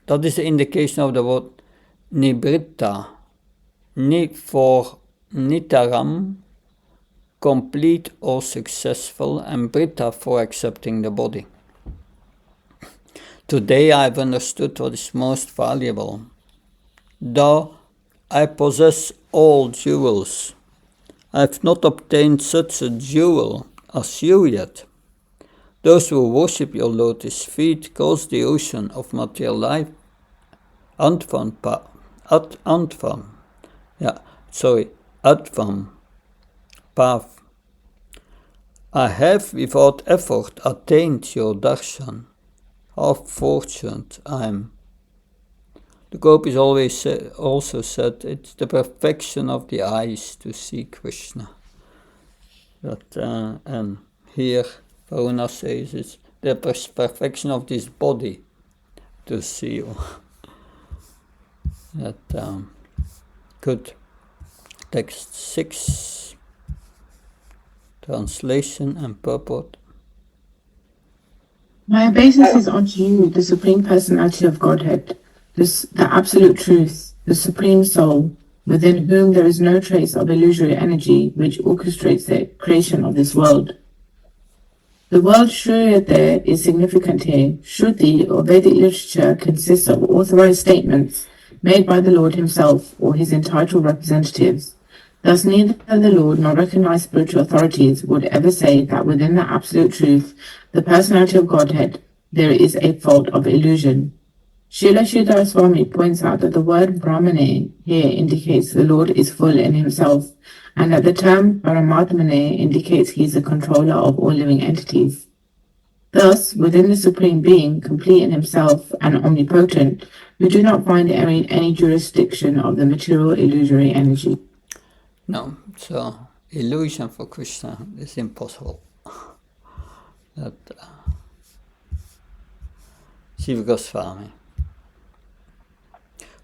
That is the indication of the word nibritta. Ni for nitaram, complete or successful, and britta for accepting the body. Today I have understood what is most valuable. Though I possess all jewels, I have not obtained such a jewel as you yet. Those who worship your lotus feet cross the ocean of material life. Advam path. I have without effort attained your darshan. How fortunate I am. The Gopis always also said it's the perfection of the eyes to see Krishna. And here Varuna says it's the perfection of this body to see you. Good. Text 6. Translation and purport. My obeisance is unto you, the Supreme Personality of Godhead, the Absolute Truth, the Supreme Soul, within whom there is no trace of illusory energy which orchestrates the creation of this world. The word Shruya there is significant here. Shruti or Vedic literature consists of authorized statements made by the Lord himself or his entitled representatives. Thus neither the Lord nor recognized spiritual authorities would ever say that within the Absolute Truth, the personality of Godhead, there is a fault of illusion. Srila Sridhar Swami points out that the word Brahmane here indicates the Lord is full in himself, and that the term Paramatmane indicates he is the controller of all living entities. Thus, within the Supreme Being, complete in himself and omnipotent, we do not find any jurisdiction of the material illusory energy. No, so illusion for Krishna is impossible. Shiva Goswami.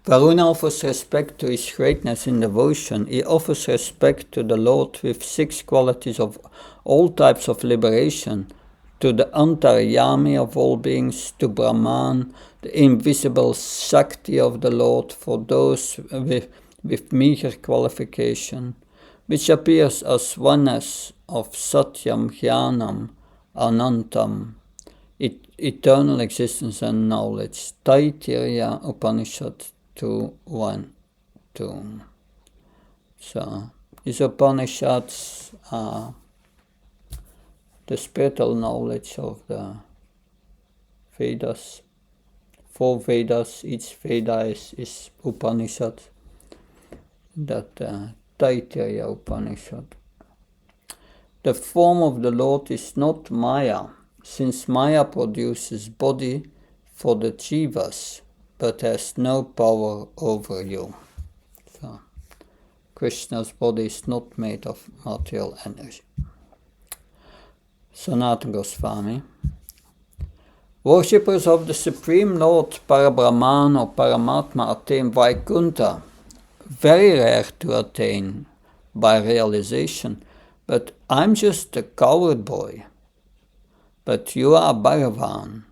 Varuna offers respect to his greatness in devotion. He offers respect to the Lord with 6 qualities of all types of liberation, to the Antaryami of all beings, to Brahman, the invisible Shakti of the Lord for those with meager qualification, which appears as oneness of Satyam, Jnanam, Anantam, eternal existence and knowledge. Taittiriya Upanishad 2:1-2. So, these Upanishads are the spiritual knowledge of the Vedas. 4 Vedas, each Veda is Upanishad. That Taittiriya Upanishad. The form of the Lord is not Maya, since Maya produces body for the jivas, but has no power over you. So, Krishna's body is not made of material energy. Sanatana Goswami. Worshippers of the Supreme Lord, Parabrahman or Paramatma, attain Vaikuntha, very rare to attain by realization, but I'm just a coward boy. But you are Bhagavan,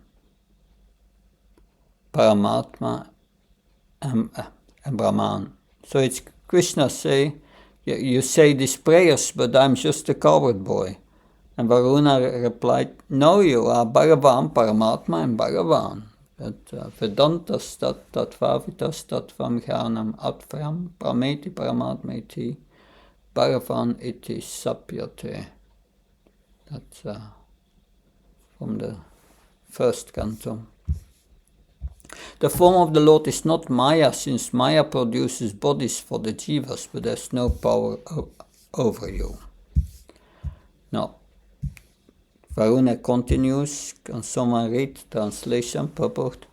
Paramatma and Brahman. So it's Krishna say, you say these prayers, but I'm just a coward boy. And Varuna replied, no, you are Bhagavan, Paramatma and Bhagavan. Vedantas tatvavitas tatvam jnanam atvaram prameti paramatmeti Bhagavan iti sapyate. That's from the first canto. The form of the Lord is not Maya, since Maya produces bodies for the jivas, but has no power over you. Now, Varuna continues. Can someone read translation, purport?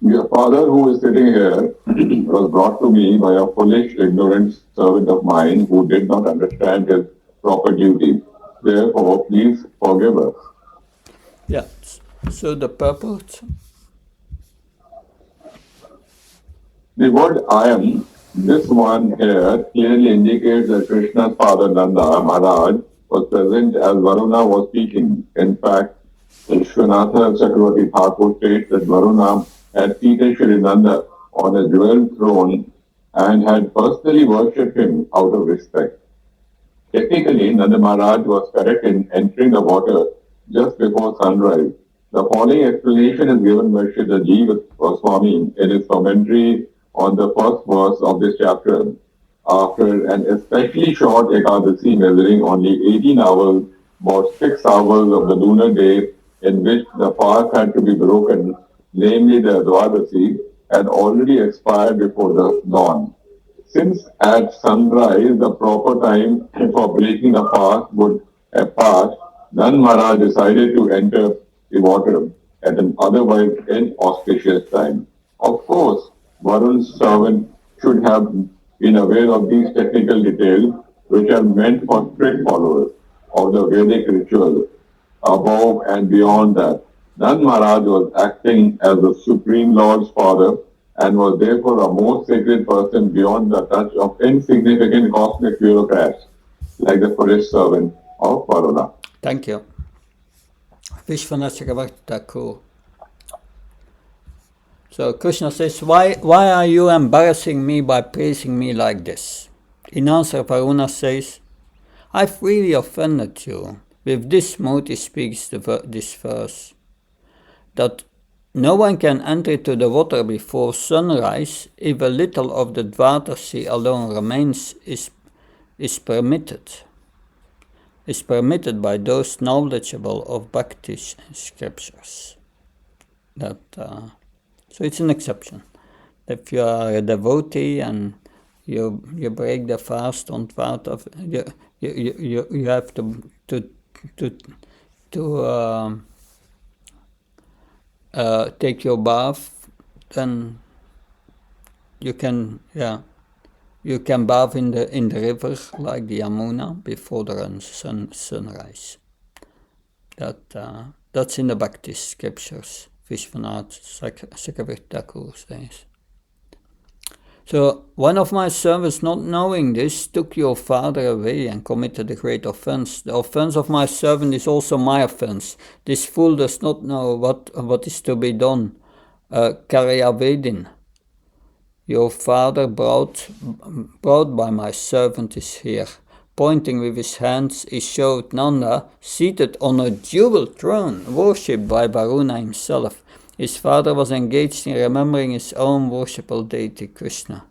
Your father, who is sitting here, was brought to me by a foolish, ignorant servant of mine who did not understand his proper duty. Therefore, please forgive us. Yeah, so the purport? The word I am, this one here, clearly indicates that Krishna's father Nanda Maharaj was present as Varuna was speaking. In fact, Vishwanatha Chakravarti Thakur states that Varuna had seated Shri Nanda on a jeweled throne and had personally worshipped him out of respect. Technically, Nanda Maharaj was correct in entering the water just before sunrise. The following explanation is given by Sridhar Goswami in his commentary on the first verse of this chapter. after an especially short Ekadasi measuring only 18 hours, about 6 hours of the lunar day in which the fast had to be broken, namely the Dwadasi, had already expired before the dawn. Since at sunrise the proper time for breaking the fast would have passed, Nan Maharaj decided to enter the water at an otherwise inauspicious time. Of course, Varun's servant should have been aware of these technical details, which are meant for strict followers of the Vedic ritual. Above and beyond that, Nand Maharaj was acting as the Supreme Lord's father and was therefore a most sacred person beyond the touch of insignificant cosmic bureaucrats like the forest servant of Varuna. Thank you. Vishwanath Chakravarti Thakur. So Krishna says, why are you embarrassing me by praising me like this? In answer, Varuna says, I've really offended you. With this mood he speaks this verse, that no one can enter into the water before sunrise if a little of the Dwadasi alone remains is permitted by those knowledgeable of Bhakti scriptures. That so it's an exception. If you are a devotee and you break the fast on Dwada, you have to take your bath, then you can bath in the river like the Yamuna before the sunrise. That's in the Bhakti scriptures. Vishwanath Chakravarti Thakur says. So one of my servants, not knowing this, took your father away and committed a great offense. The offense of my servant is also my offense. This fool does not know what is to be done. Karyavedin, your father brought by my servant is here. Pointing with his hands, he showed Nanda seated on a jewel throne, worshipped by Varuna himself. His father was engaged in remembering his own worshipful deity, Krishna.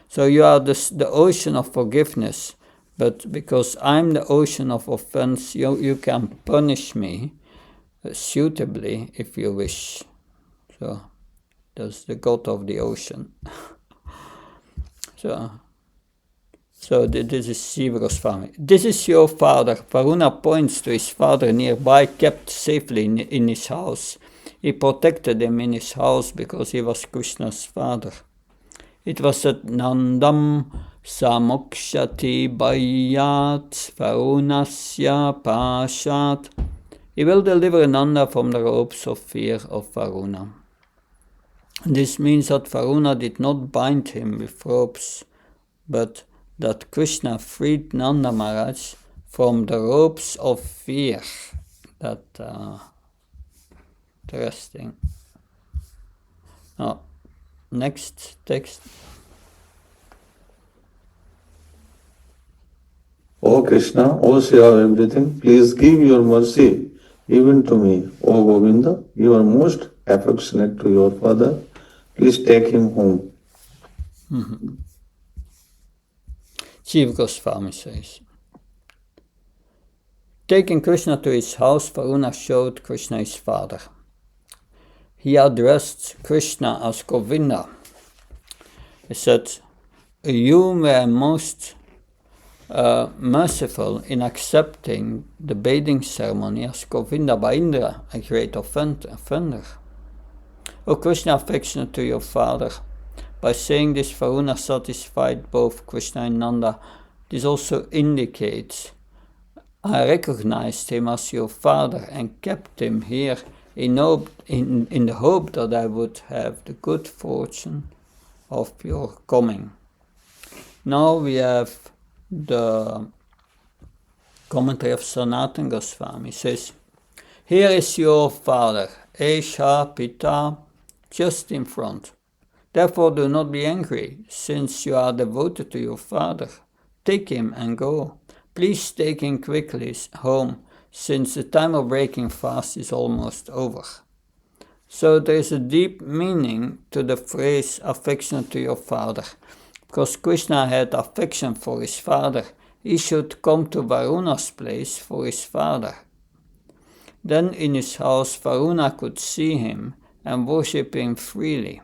So you are the ocean of forgiveness, but because I'm the ocean of offense, you can punish me suitably if you wish. So that's the god of the ocean. So this is Shiva Goswami. This is your father. Varuna points to his father nearby, kept safely in his house. He protected him in his house because he was Krishna's father. It was at Nandam Samokshati Bayat Varunasya Pashat. He will deliver Nanda from the ropes of fear of Varuna. This means that Varuna did not bind him with ropes, but that Krishna freed Nanda Maharaj from the ropes of fear. That interesting. Now, next text. O Krishna, O Shiva of everything, please give your mercy even to me. O Govinda, you are most affectionate to your father. Please take him home. Shiva Goswami says, taking Krishna to his house, Varuna showed Krishna his father. He addressed Krishna as Govinda. He said, you were most merciful in accepting the bathing ceremony as Govinda by Indra, a great offender. O Krishna, affectionate to your father. By saying this, Varuna satisfied both Krishna and Nanda. This also indicates, I recognized him as your father and kept him here in the hope that I would have the good fortune of your coming. Now we have the commentary of Sanatana Goswami. It says, here is your father, Esha Pita, just in front. Therefore do not be angry, since you are devoted to your father. Take him and go. Please take him quickly home, since the time of breaking fast is almost over. So there is a deep meaning to the phrase affectionate to your father. because Krishna had affection for his father, he should come to Varuna's place for his father. Then in his house Varuna could see him and worship him freely.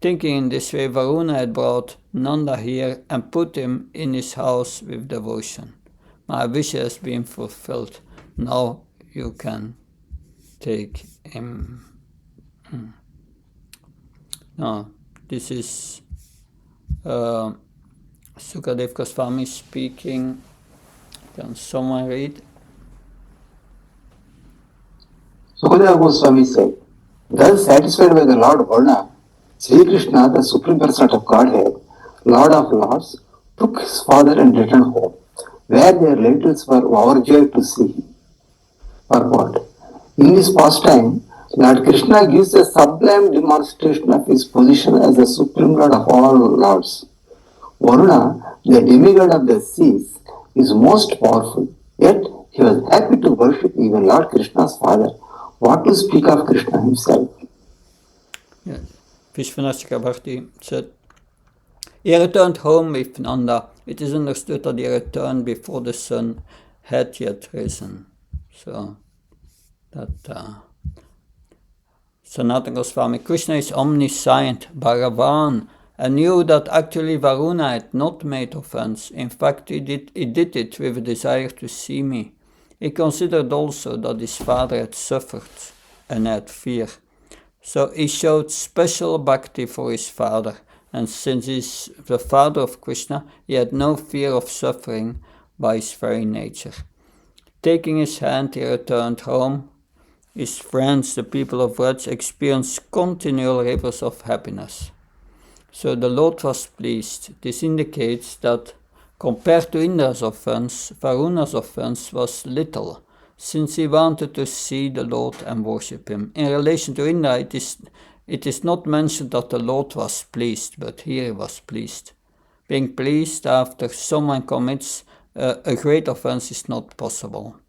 Thinking in this way, Varuna had brought Nanda here and put him in his house with devotion. My wish has been fulfilled. Now you can take him. Now, this is Sukadev Goswami speaking. Can someone read? Sukadeva Goswami said, thus satisfied by the Lord Varuna, Sri Krishna, the Supreme Person of Godhead, Lord of Lords, took his father and returned home, where their relatives were overjoyed to see him. Purport. In this pastime, Lord Krishna gives a sublime demonstration of his position as the Supreme Lord of all Lords. Varuna, the demigod of the seas, is most powerful, yet he was happy to worship even Lord Krishna's father. What to speak of Krishna himself? Yes. Vishwanatha Bharti said, he returned home with Nanda. It is understood that he returned before the sun had yet risen. So, that Sanatana Goswami, Krishna is omniscient, Bhagavan, and knew that actually Varuna had not made offense. In fact, he did it with a desire to see me. He considered also that his father had suffered and had fear. So he showed special bhakti for his father, and since he is the father of Krishna, he had no fear of suffering by his very nature. Taking his hand, he returned home. His friends, the people of Vraj, experienced continual rivers of happiness. So the Lord was pleased. This indicates that compared to Indra's offense, Varuna's offense was little, since he wanted to see the Lord and worship him. In relation to Indra, it is not mentioned that the Lord was pleased, but here he was pleased. Being pleased after someone commits a great offense is not possible.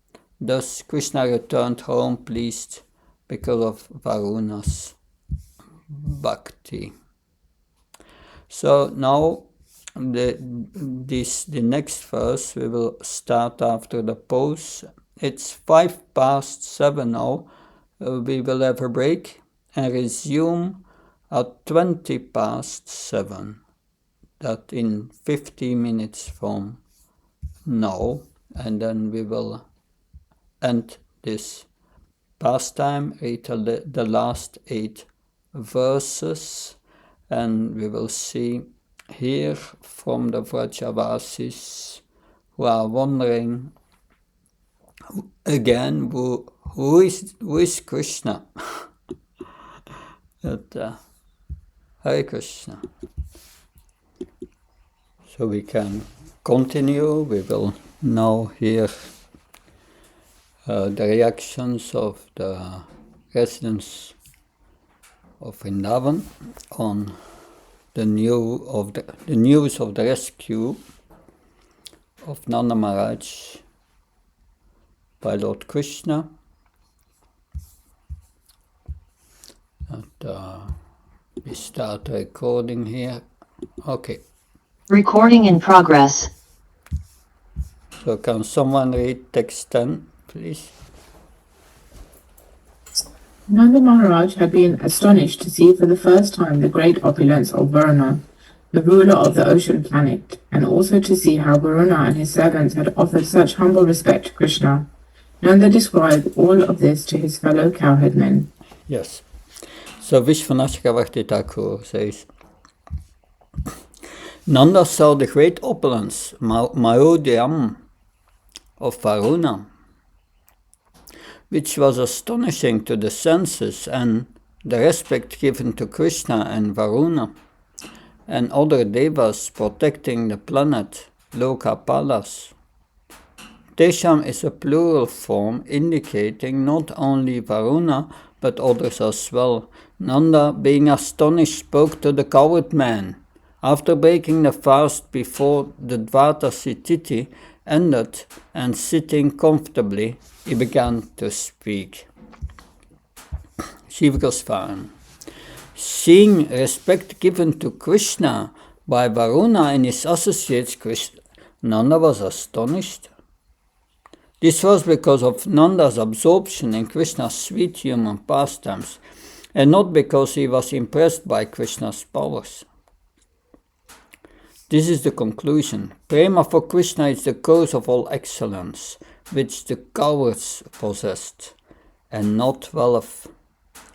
Thus, Krishna returned home pleased because of Varuna's bhakti. So now, the next verse we will start after the pause. It's 7:05 now. We will have a break and resume at 7:20. That in 50 minutes from now, and then we will end this pastime, read the last 8 verses, and we will see here from the Vrajavasis who are wondering again who is Krishna. Hare Krishna. So we can continue. We will now hear the reactions of the residents of Vrindavan on the news of the rescue of Nanda Maharaj by Lord Krishna. And we start recording here. Okay. Recording in progress. So can someone read text 10, please? Nanda Maharaj had been astonished to see for the first time the great opulence of Varuna, the ruler of the ocean planet, and also to see how Varuna and his servants had offered such humble respect to Krishna. Nanda described all of this to his fellow cowherdmen. Yes. So Vishwanatha Chakravarti Thakur says, Nanda saw the great opulence, Mahodayam, of Varuna, which was astonishing to the senses, and the respect given to Krishna and Varuna, and other devas protecting the planet, Lokapalas. Tesham is a plural form indicating not only Varuna, but others as well. Nanda, being astonished, spoke to the coward man. After breaking the fast before the Dvatasi Tithi ended and sitting comfortably, he began to speak. Shiva Goswami. Seeing respect given to Krishna By Varuna and his associates, Nanda was astonished. This was because of Nanda's absorption in Krishna's sweet human pastimes, and not because he was impressed by Krishna's powers. This is the conclusion. Prema for Krishna is the cause of all excellence, which the cowards possessed, and not wealth.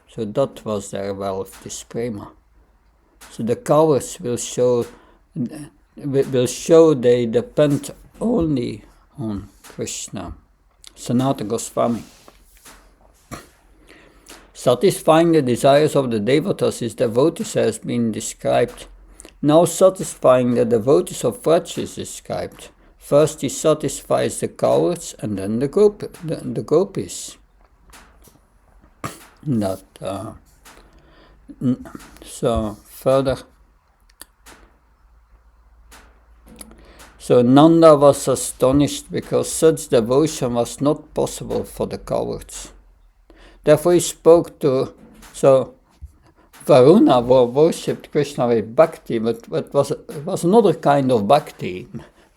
So that was their wealth, this prema. So the cowards will show they depend only on Krishna. Sanatana Goswami. Satisfying the desires of the devatas, his devotees, has been described. Now satisfying the devotees of Vraj is described. First he satisfies the cowards and then the gopis. So further. So Nanda was astonished because such devotion was not possible for the cowards. Therefore he spoke to, so Varuna worshipped Krishna with bhakti, but it was another kind of bhakti,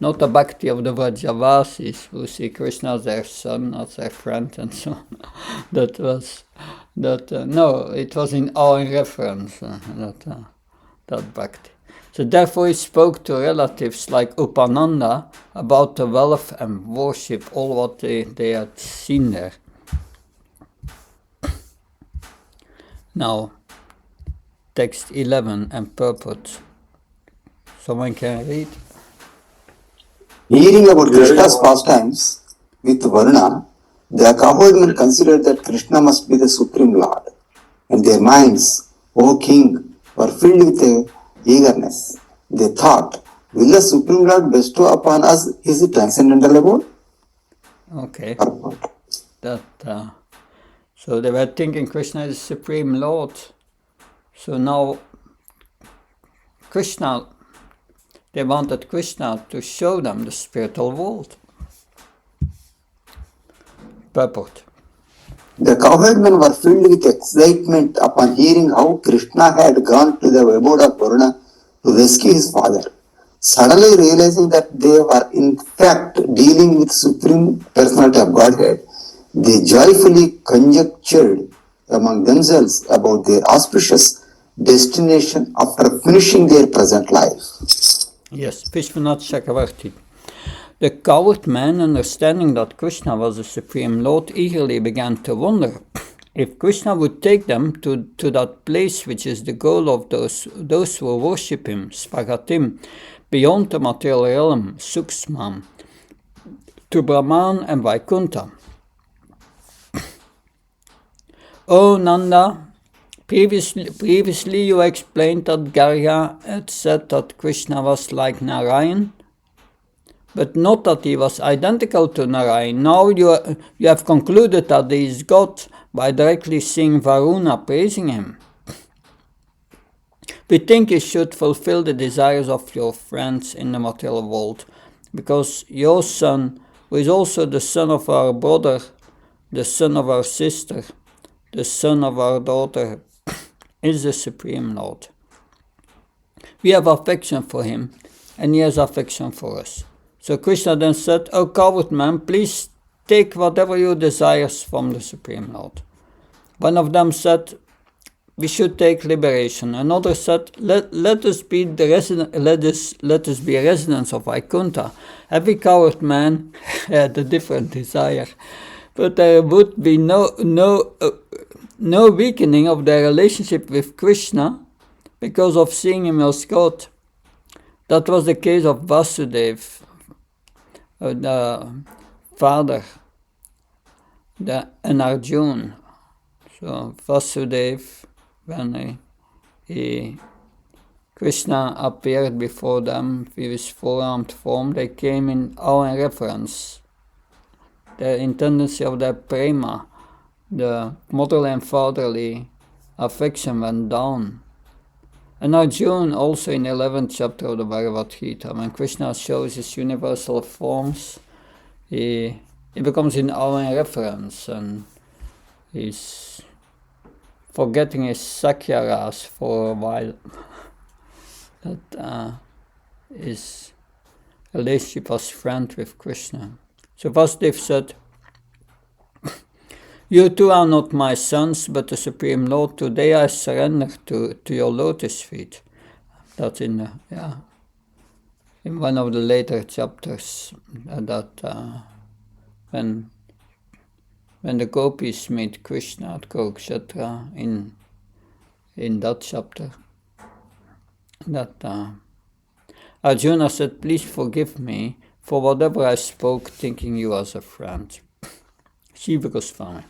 not the bhakti of the Vrajavasis who see Krishna as their son, as their friend, and so on. No, it was in our reference, that bhakti. So therefore he spoke to relatives like Upananda about the wealth and worship, all what they had seen there. Now, text 11 and purport. Someone can read? Hearing about Krishna's pastimes with Varuna, the cowherd men considered that Krishna must be the Supreme Lord, and their minds, O king, were filled with eagerness. They thought, will the Supreme Lord bestow upon us his transcendental abode? Okay. So they were thinking Krishna is the Supreme Lord. So now they wanted Krishna to show them the spiritual world. Purport. The cowherd men were filled with excitement upon hearing how Krishna had gone to the abode of Varuna to rescue his father. Suddenly realizing that they were in fact dealing with Supreme Personality of Godhead, they joyfully conjectured among themselves about their auspicious destination after finishing their present life. Yes, Vishwanath Chakravarti. The coward men, understanding that Krishna was the Supreme Lord, eagerly began to wonder if Krishna would take them to that place which is the goal of those who worship him, Svagatim, beyond the material realm, Sukshmam, to Brahman and Vaikuntha. O Nanda, previously you explained that Garga had said that Krishna was like Narayan, but not that he was identical to Narayan. Now you have concluded that he is God by directly seeing Varuna praising him. We think you should fulfill the desires of your friends in the material world, because your son, who is also the son of our brother, the son of our sister, the son of our daughter, is the Supreme Lord. We have affection for him, and he has affection for us. So Krishna then said, O coward man, please take whatever you desires from the Supreme Lord. One of them said, we should take liberation. Another said, let us be residents of Vaikuntha. Every coward man had a different desire, but there would be no weakening of their relationship with Krishna because of seeing him as God. That was the case of Vasudeva, the father, and Arjuna. So Vasudeva, when Krishna appeared before them with his four-armed form, they came in our reference. The intendency of their prema, the motherly and fatherly affection went down. And Arjuna, also in the 11th chapter of the Bhagavad Gita, when Krishna shows his universal forms, he becomes in our reference, and he's forgetting his Sakya ras for a while. his relationship as friend with Krishna. So Vasudev said, "You two are not my sons, but the Supreme Lord. Today I surrender to your lotus feet." That's in one of the later chapters. When the gopis meet Krishna at Kurukshetra in that chapter, that Arjuna said, "Please forgive me for whatever I spoke, thinking you as a friend." Shiva Goswami.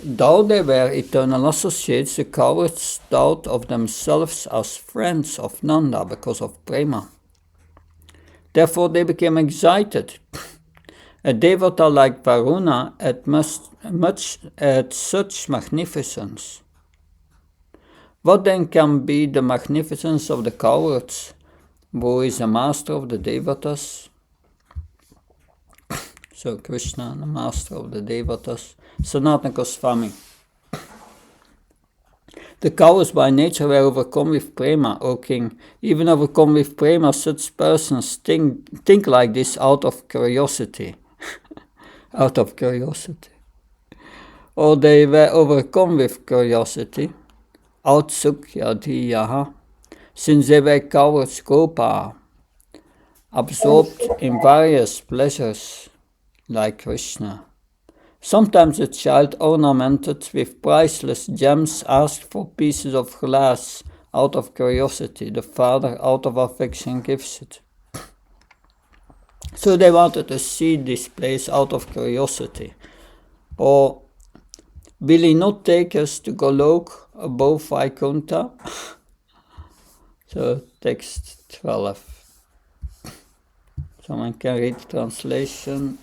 Though they were eternal associates, the cowards thought of themselves as friends of Nanda because of prema. Therefore they became excited. A devata like Varuna had such magnificence. What then can be the magnificence of the cowards, who is a master of the devatas? So Krishna, the master of the devatas. Sanatana Goswami. The cowards by nature were overcome with prema, O king. Even overcome with prema, such persons think like this out of curiosity. Out of curiosity. Or they were overcome with curiosity. Autsukya dhiyaha. Since they were cowards, gopa, absorbed in various pleasures, like Krishna. Sometimes a child ornamented with priceless gems asked for pieces of glass out of curiosity. The father, out of affection, gives it. So they wanted to see this place out of curiosity. Or will he not take us to Golok above Vaikuntha? So text 12. Someone can read the translation.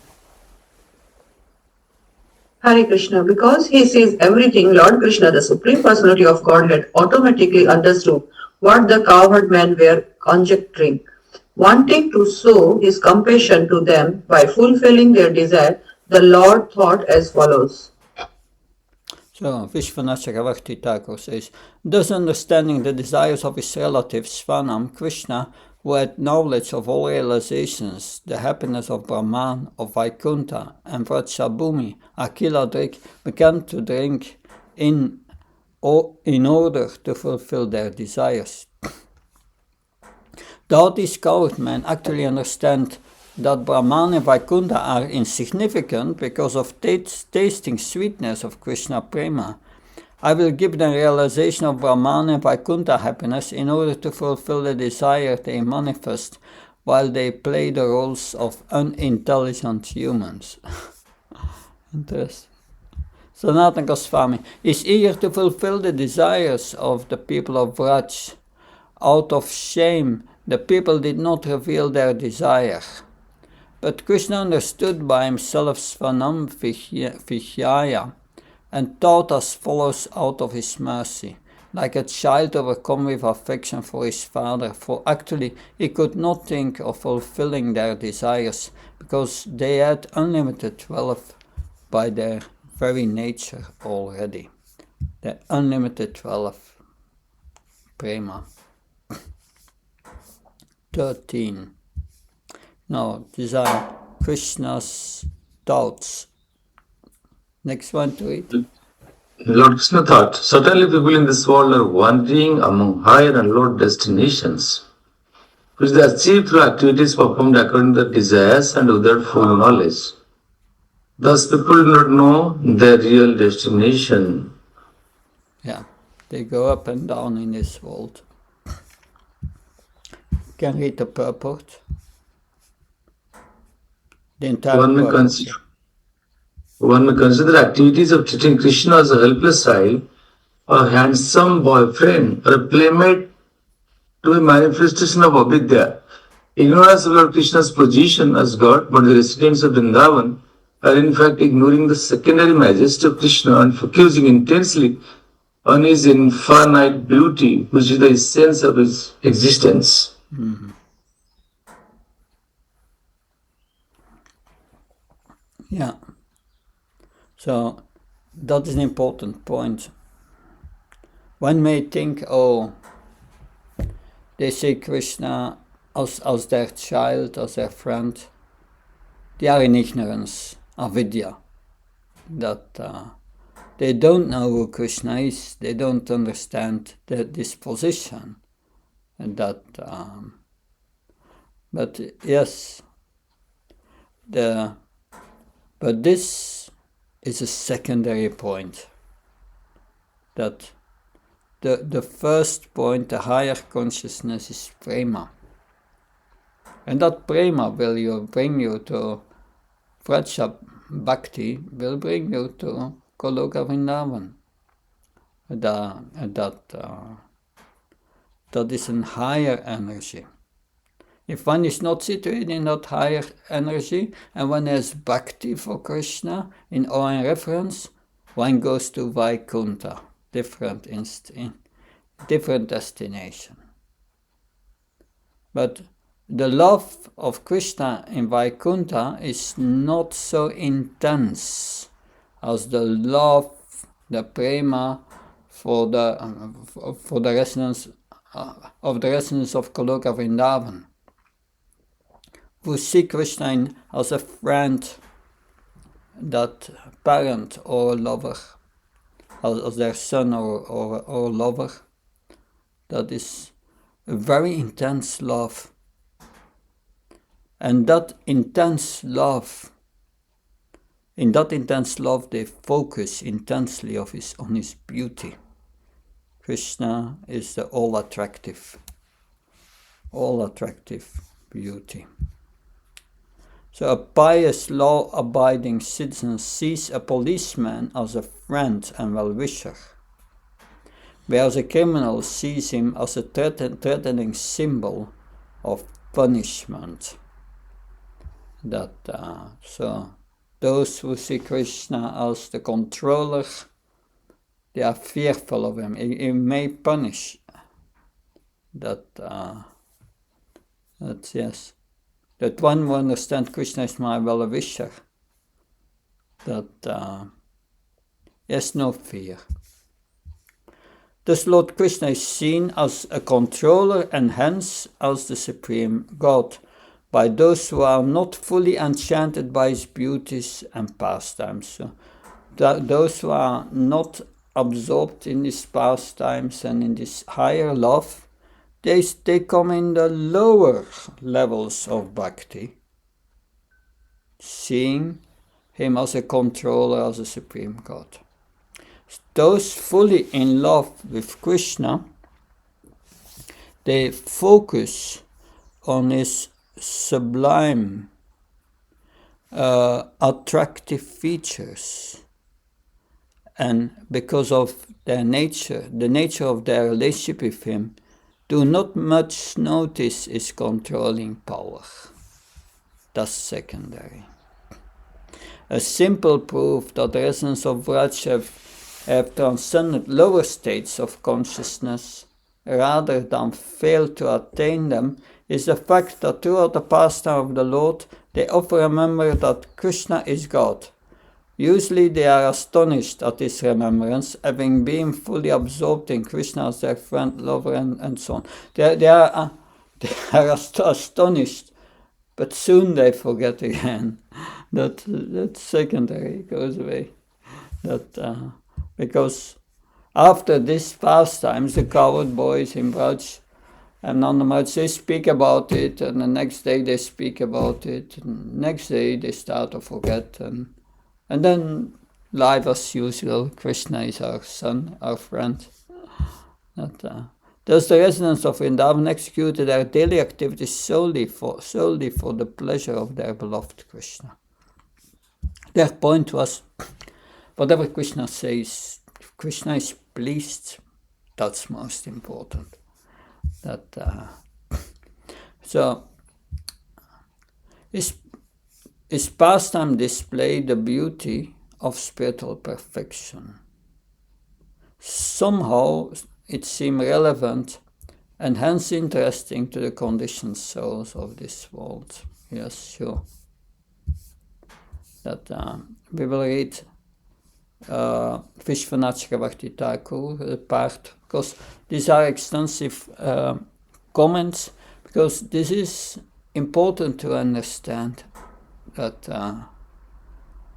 Hare Krishna. Because he sees everything, Lord Krishna, the Supreme Personality of Godhead, automatically understood what the cowherd men were conjecturing. Wanting to show his compassion to them by fulfilling their desire, the Lord thought as follows. So Vishwanath Chakravarti Thakur says, thus understanding the desires of his relative Svanam, Krishna, who had knowledge of all realizations, the happiness of Brahman, of Vaikuntha, and Vrajabhumi, Akiladrik, began to drink in order to fulfill their desires. Though these coward men actually understand that Brahman and Vaikuntha are insignificant because of tasting sweetness of Krishna Prema, I will give them realization of Brahman and Vaikuntha happiness in order to fulfill the desire they manifest while they play the roles of unintelligent humans. Interesting. Sanatana Goswami is eager to fulfill the desires of the people of Vraj. Out of shame, the people did not reveal their desire. But Krishna understood by himself Svanam Vishyaya and taught as follows out of his mercy, like a child overcome with affection for his father, for actually he could not think of fulfilling their desires, because they had unlimited wealth by their very nature already. The unlimited wealth. Prema. 13. Now, these are Krishna's thoughts. Next one to read. Lord Krishna thought, certainly people in this world are wandering among higher and lower destinations, which they achieve through activities performed according to their desires and without full knowledge. Thus, people do not know their real destination. Yeah, they go up and down in this world. Can read the purport. The entire One may, purport. one may consider activities of treating Krishna as a helpless child, a handsome boyfriend, or a playmate to be manifestation of avidya. Ignorance of Lord Krishna's position as God, but the residents of Vrindavan are in fact ignoring the secondary majesty of Krishna and focusing intensely on his infinite beauty, which is the essence of his existence. Mm-hmm. Yeah. So that is an important point. One may think, oh, they see Krishna as their child, as their friend. They are in ignorance, avidya, that they don't know who Krishna is. They don't understand this position, and that. But yes, but this is a secondary point. That the first point, the higher consciousness, is prema. And that prema will bring you to Vraja Bhakti, will bring you to Goloka Vrindavan. That is a higher energy. If one is not situated in that higher energy, and one has bhakti for Krishna in awe and reverence, one goes to Vaikuntha, different destination. But the love of Krishna in Vaikuntha is not so intense as the love, the prema for the resonance of the resonance of Goloka Vrindavan, who see Krishna as a friend, that parent or lover, as their son or lover. That is a very intense love. And that intense love, in that intense love they focus intensely on his beauty. Krishna is the all-attractive beauty. So a pious, law-abiding citizen sees a policeman as a friend and well-wisher, whereas a criminal sees him as a threatening symbol of punishment. So those who see Krishna as the controller, they are fearful of him. He may punish. Yes. That one who understands Krishna is my well-wisher. That has no fear. Thus Lord Krishna is seen as a controller and hence as the Supreme God by those who are not fully enchanted by his beauties and pastimes. So those who are not absorbed in his pastimes and in this higher love, they come in the lower levels of bhakti, seeing him as a controller, as a Supreme God. Those fully in love with Krishna, they focus on his sublime, attractive features, and because of their nature, the nature of their relationship with him, do not much notice his controlling power. That's secondary. A simple proof that the essence of Vraja have transcended lower states of consciousness rather than fail to attain them is the fact that throughout the pastime of the Lord they often remember that Krishna is God. Usually they are astonished at this remembrance, having been fully absorbed in Krishna as their friend, lover, and so on. They are astonished, but soon they forget again. That secondary goes away. Because after this pastimes, the cowherd boys in Braj and Nanda Maharaj, they speak about it, and the next day they speak about it, and next day they start to forget, and then life as usual. Krishna is our son, our friend. Thus the residents of Vrindavan executed their daily activities solely for the pleasure of their beloved Krishna. Their point was, whatever Krishna says, if Krishna is pleased, that's most important. So his pastime displayed the beauty of spiritual perfection. Somehow it seemed relevant and hence interesting to the conditioned souls of this world. Yes, sure. We will read Vishwanath Chakravarti Thakur, the part, because these are extensive comments, because this is important to understand that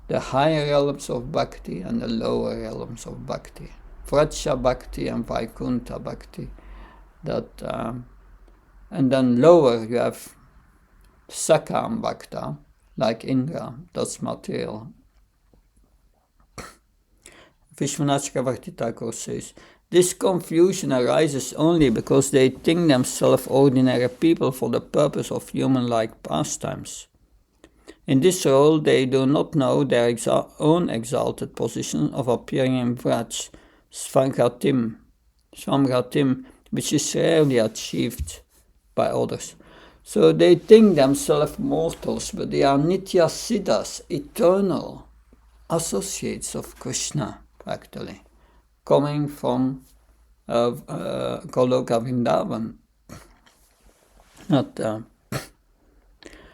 the higher realms of bhakti and the lower realms of bhakti, Vraja bhakti and Vaikuntha bhakti, that and then lower you have Sakam bhakta, like Indra, that's material. Vishwanath Chakravarti Thakur says, this confusion arises only because they think themselves ordinary people for the purpose of human-like pastimes. In this role, they do not know their own exalted position of appearing in Vraj, Svamratim, which is rarely achieved by others. So they think themselves mortals, but they are Nitya Siddhas, eternal associates of Krishna, actually, coming from Goloka Vrindavan.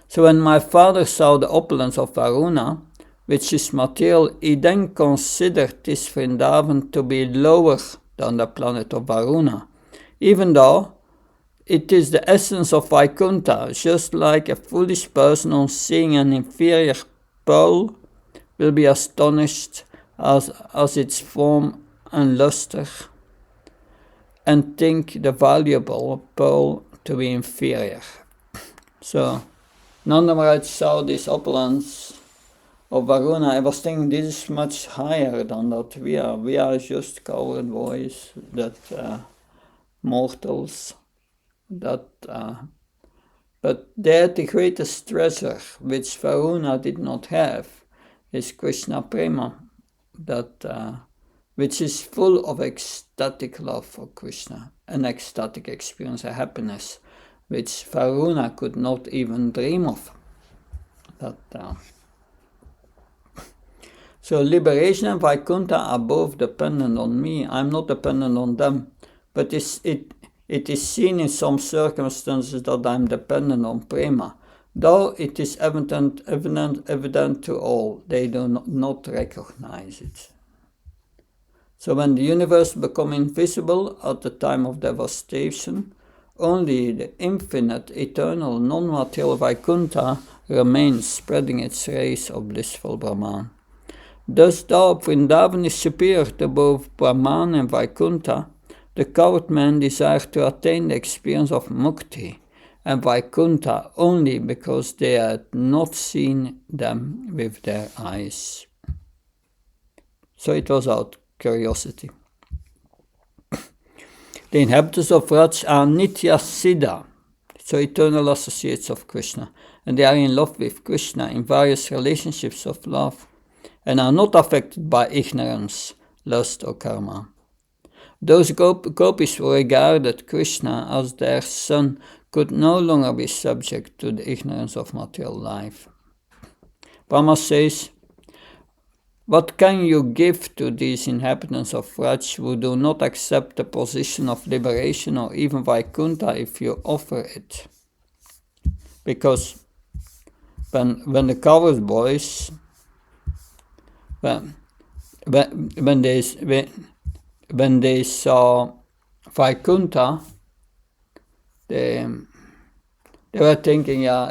So when my father saw the opulence of Varuna, which is material, he then considered this Vrindavan to be lower than the planet of Varuna, even though it is the essence of Vaikuntha, just like a foolish person on seeing an inferior pearl will be astonished as its form and luster, and think the valuable pearl to be inferior. So Nanda Maharaj saw this opulence of Varuna. I was thinking this is much higher than that we are. We are just coward boys, that mortals, that but there the greatest treasure which Varuna did not have is Krishna Prema, that which is full of ecstatic love for Krishna, an ecstatic experience, a happiness which Varuna could not even dream of. So liberation and Vaikuntha are both dependent on me. I'm not dependent on them, but it is seen in some circumstances that I'm dependent on Prema. Though it is evident to all, they do not recognize it. So when the universe becomes invisible at the time of devastation, only the infinite, eternal, non-material Vaikuntha remains, spreading its rays of blissful Brahman. Thus, though Vrindavan is superior to both Brahman and Vaikuntha, the coward man desires to attain the experience of mukti and Vaikuntha only because they had not seen them with their eyes. So it was out curiosity. The inhabitants of Vraj are Nitya Siddha, so eternal associates of Krishna, and they are in love with Krishna in various relationships of love, and are not affected by ignorance, lust or karma. Those gopis who regarded Krishna as their son could no longer be subject to the ignorance of material life. Brahma says, what can you give to these inhabitants of Vraj who do not accept the position of liberation or even Vaikuntha if you offer it? Because when the coward boys, when they saw Vaikuntha, they were thinking, yeah,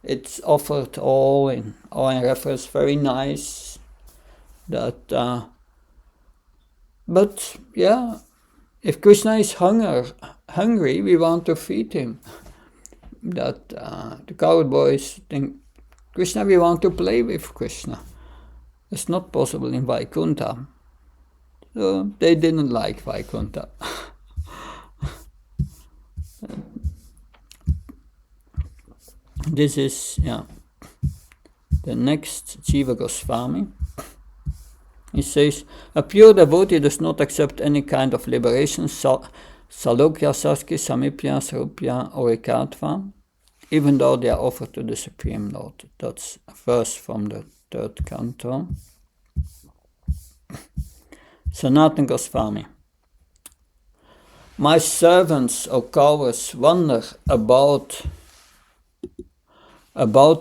it's offered all in reference, very nice. That, but yeah, if Krishna is hungry, we want to feed him. That the coward boys think, Krishna, we want to play with Krishna. It's not possible in Vaikuntha. So they didn't like Vaikuntha. This is, the next Jiva Goswami. He says, a pure devotee does not accept any kind of liberation, salokya, saski, samipya, sarupya, or ekatva, even though they are offered to the Supreme Lord. That's a verse from the 3rd Canto. Sanatana Goswami. My servants, O cowards, wander about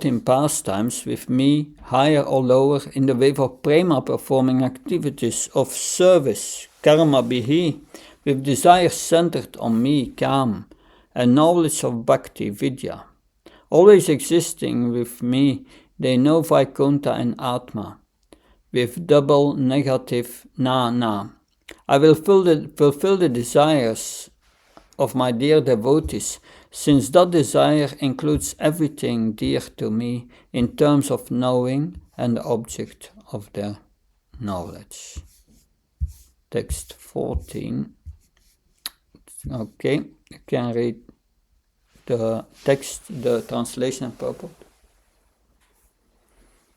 in pastimes with me, higher or lower, in the way of prema, performing activities of service, karma bihi, with desires centered on me, Kam, and knowledge of Bhakti Vidya. Always existing with me, they know Vaikuntha and Atma, with double negative na. I will fulfill the desires of my dear devotees, since that desire includes everything dear to me in terms of knowing and the object of their knowledge. Text 14. Okay, you can read the text, the translation and purport.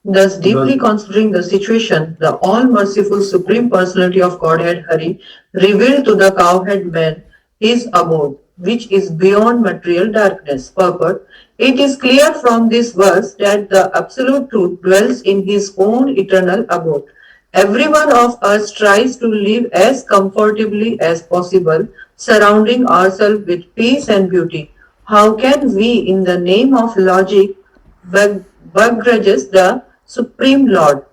Thus, deeply considering the situation, the all-merciful Supreme Personality of Godhead Hari revealed to the cowhead man his abode, which is beyond material darkness. Purport: it is clear from this verse that the Absolute Truth dwells in his own eternal abode. Every one of us tries to live as comfortably as possible, surrounding ourselves with peace and beauty. How can we, in the name of logic, begrudges the Supreme Lord,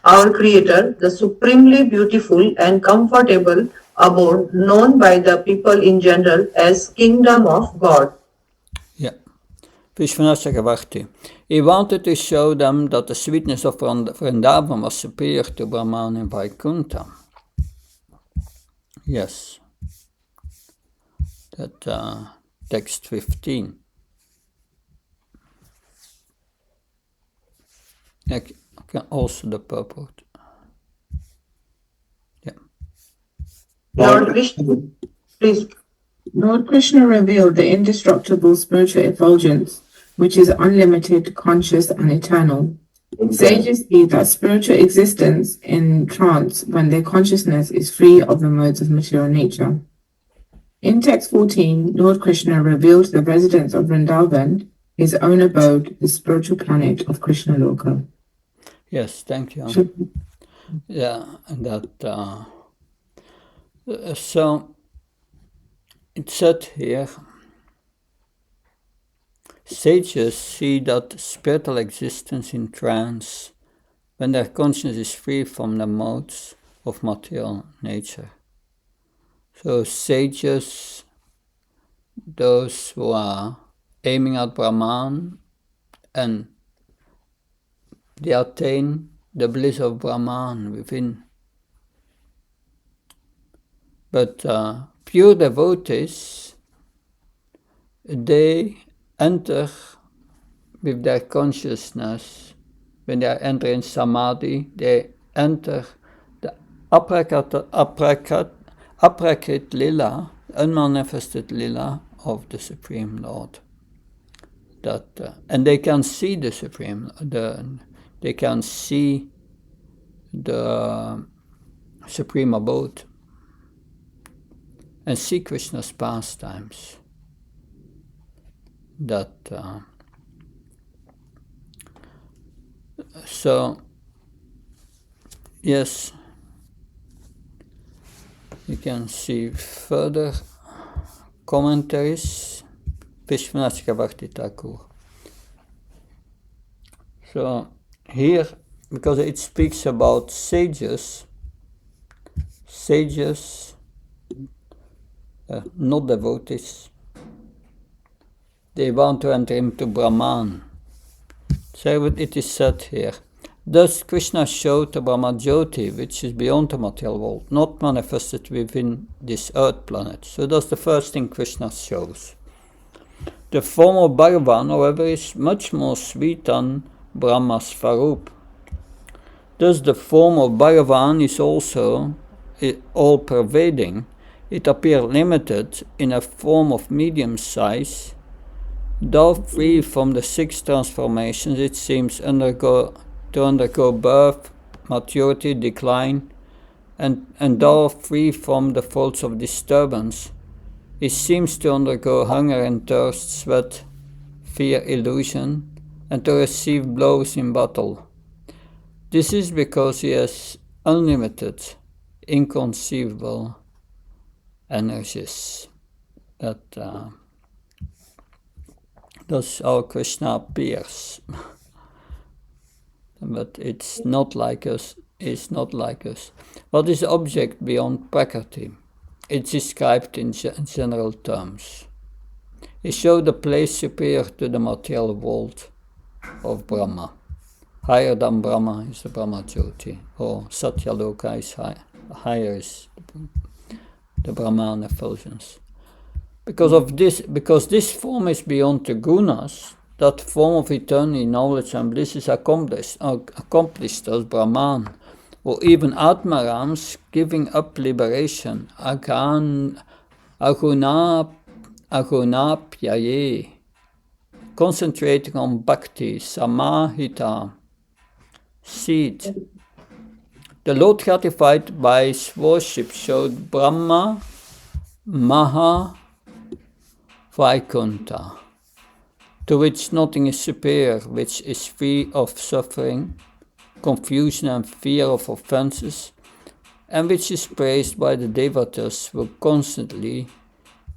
our Creator, the supremely beautiful and comfortable abode known by the people in general as Kingdom of God? Yeah. Vishwanath Chakravarti. He wanted to show them that the sweetness of Vrindavan was superior to Brahman and Vaikuntha. Yes. That text 15. Okay, also the purport. Yeah. Lord Krishna, please. Lord Krishna revealed the indestructible spiritual effulgence, which is unlimited, conscious, and eternal. Sages see that spiritual existence in trance when their consciousness is free of the modes of material nature. In text 14, Lord Krishna revealed the residence of Vrindavan, his own abode, the spiritual planet of Krishna Loka. Yes, thank you. Yeah, and that. So it said here, sages see that spiritual existence in trance when their consciousness is free from the modes of material nature. So sages, those who are aiming at Brahman, and they attain the bliss of Brahman within. But pure devotees, they enter with their consciousness. When they are entering samadhi, they enter the aprakrit lila, unmanifested lila of the Supreme Lord. And they can see the Supreme, they can see the Supreme Abode and see Krishna's pastimes. So, yes, you can see further commentaries. Vishwanath Chakravarti Thakur. So here, because it speaks about sages, not devotees, they want to enter into Brahman. So it is said here, thus Krishna showed the Brahma Jyoti, which is beyond the material world, not manifested within this earth planet. So that's the first thing Krishna shows. The form of Bhagavan, however, is much more sweet than Brahma Svarup. Thus the form of Bhagavan is also all-pervading. It appears limited in a form of medium size. Though free from the 6 transformations, it seems to undergo birth, maturity, decline, and though free from the faults of disturbance, it seems to undergo hunger and thirst, sweat, fear, illusion, and to receive blows in battle. This is because he has unlimited, inconceivable energies. That's how Krishna appears. But it's not like us. It's not like us. What is object beyond Prakriti? it's described in general terms. He showed a place superior to the material world of Brahma. Higher than Brahma is the Brahma Jyoti, or Satyaloka is higher is the Brahman effulgence. Because this form is beyond the gunas, that form of eternal knowledge and bliss is accomplished as Brahman, or even Atmarams giving up liberation, Agunapyaye, concentrating on bhakti, samahita, seed. The Lord gratified by his worship showed Brahma, Maha, Vaikuntha, to which nothing is superior, which is free of suffering, confusion and fear of offenses, and which is praised by the devatas who constantly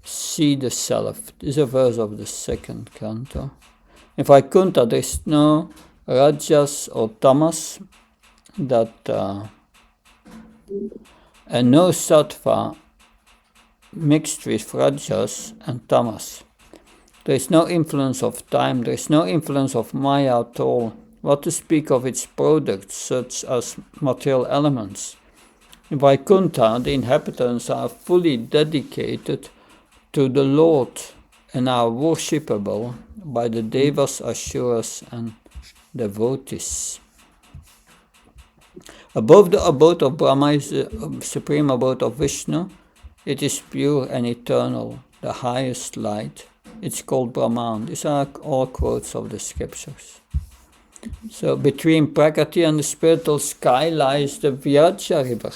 see the self. This is a verse of the second canto. In Vaikuntha there is no rajas or tamas, and no sattva mixed with rajas and tamas. There is no influence of time, there is no influence of Maya at all, what to speak of its products such as material elements. In Vaikuntha, the inhabitants are fully dedicated to the Lord and are worshipable by the devas, asuras and devotees. Above the abode of Brahma is the supreme abode of Vishnu. It is pure and eternal, the highest light. It's called Brahman. These are all quotes of the scriptures. So between Prakriti and the spiritual sky lies the Viraja river.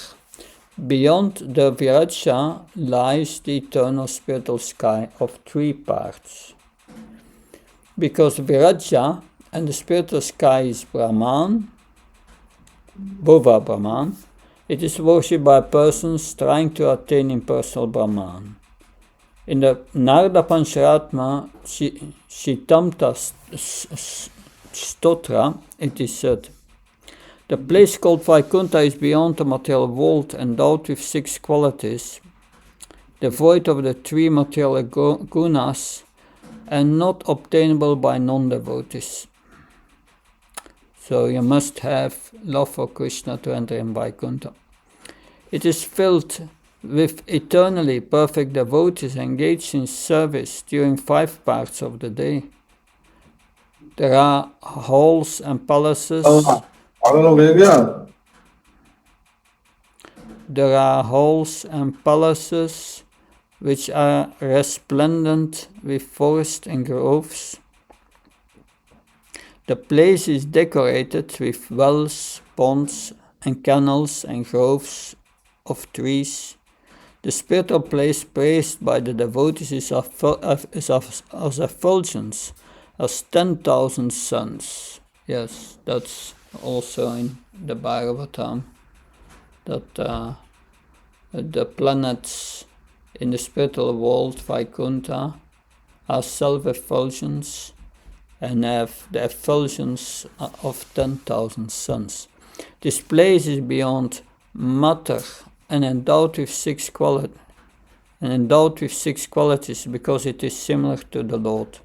Beyond the Viraja lies the eternal spiritual sky of 3 parts. Because Viraja and the spiritual sky is Brahman, Bhuva Brahman, it is worshipped by persons trying to attain impersonal Brahman. In the Narada Pancharatma Shitamta Stotra, it is said, the place called Vaikuntha is beyond the material world, endowed with 6 qualities, devoid of the 3 material gunas, and not obtainable by non-devotees. So you must have love for Krishna to enter in Vaikuntha. It is filled with eternally perfect devotees engaged in service during 5 parts of the day. There are halls and palaces. There are halls and palaces which are resplendent with forests and groves. The place is decorated with wells, ponds, and canals and groves of trees. The spiritual place praised by the devotees is as effulgence as 10,000 suns. Yes, that's also in the Bhagavatam, that the planets in the spiritual world, Vaikuntha, are self-effulgence and have the effulgence of 10,000 suns. This place is beyond matter and endowed with 6 qualities, because it is similar to the Lord.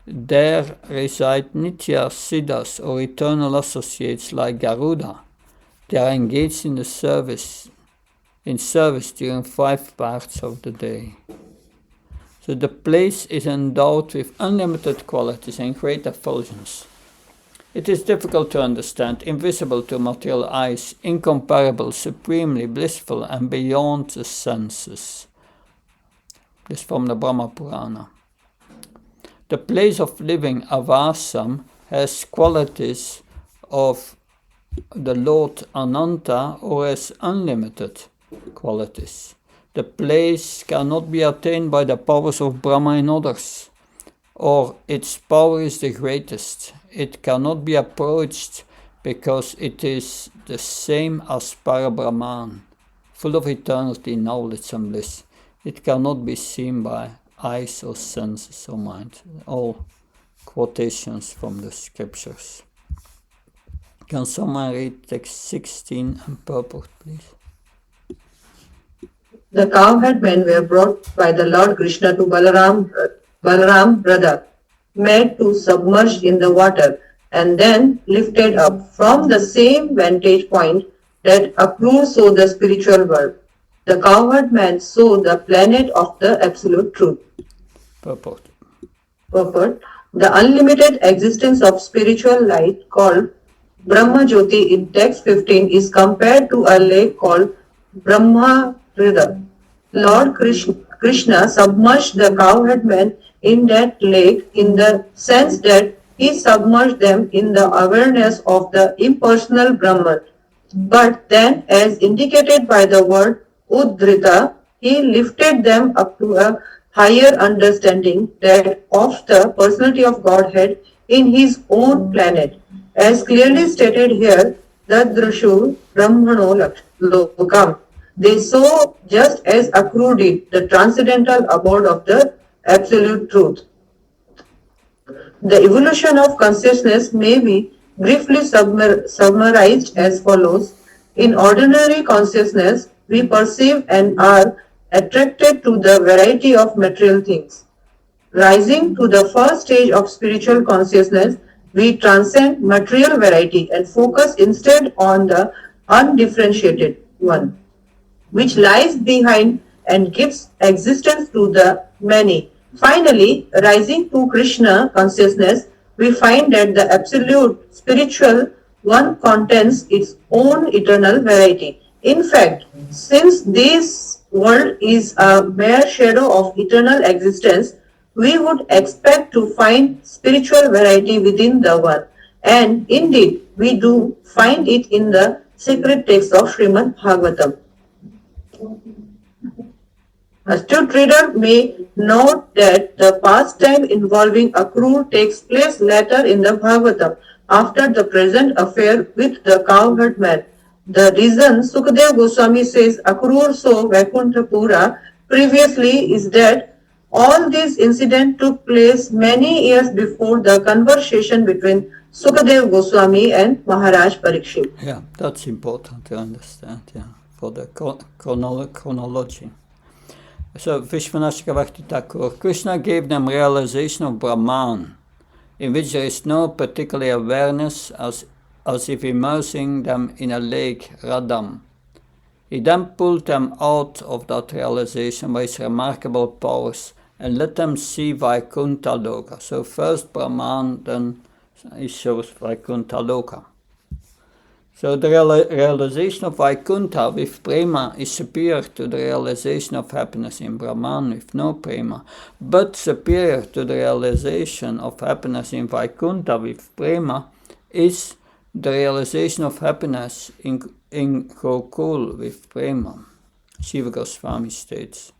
There reside Nitya Siddhas, or eternal associates like Garuda. They are engaged in service during 5 parts of the day. So the place is endowed with unlimited qualities and great effulgence. It is difficult to understand, invisible to material eyes, incomparable, supremely blissful, and beyond the senses. This is from the Brahma Purana. The place of living, Avasam, has qualities of the Lord Ananta, or has unlimited qualities. The place cannot be attained by the powers of Brahma and others, or its power is the greatest. It cannot be approached because it is the same as Parabrahman, full of eternity, knowledge and bliss. It cannot be seen by eyes or senses or mind. All quotations from the scriptures. Can someone read text 16 and purport, please? The cowherd men were brought by the Lord Krishna to Balaram brother, made to submerge in the water, and then lifted up from the same vantage point that Akrur saw the spiritual world. The cowherd man saw the planet of the absolute truth. Purport. Purport: the unlimited existence of spiritual light called Brahma Jyoti in text 15 is compared to a lake called Brahma River. Lord Krishna submerged the cowherd men in that lake in the sense that he submerged them in the awareness of the impersonal Brahman. But then, as indicated by the word Uddrita, he lifted them up to a higher understanding that of the personality of Godhead in his own planet. As clearly stated here, Dadrashu Brahmano Lokam. They saw just as Akrur did the transcendental abode of the absolute truth. The evolution of consciousness may be briefly summarized as follows. In ordinary consciousness, we perceive and are attracted to the variety of material things. Rising to the first stage of spiritual consciousness, we transcend material variety and focus instead on the undifferentiated one, which lies behind and gives existence to the many. Finally, rising to Krishna consciousness, we find that the absolute spiritual one contains its own eternal variety. In fact, since this world is a mere shadow of eternal existence, we would expect to find spiritual variety within the one. And indeed, we do find it in the sacred text of Srimad Bhagavatam. Astute reader may note that the pastime involving Akrur takes place later in the Bhagavatam, after the present affair with the cowherd man. The reason Sukadeva Goswami says Akrur saw Vaikuntha previously is that all these incidents took place many years before the conversation between Sukadeva Goswami and Maharaj Parikshit. Yeah, that's important to understand, for the chronology. So, Vishwanatha Bhakti Thakur, Krishna gave them realization of Brahman, in which there is no particular awareness as if immersing them in a lake, Radham. He then pulled them out of that realization by his remarkable powers and let them see Vaikuntha Loka. So first Brahman, then he shows Vaikuntha Loka. So the realization of Vaikuntha with prema is superior to the realization of happiness in Brahman with no prema, but superior to the realization of happiness in Vaikuntha with prema is the realization of happiness in Gokul with prema, Shiva Goswami states.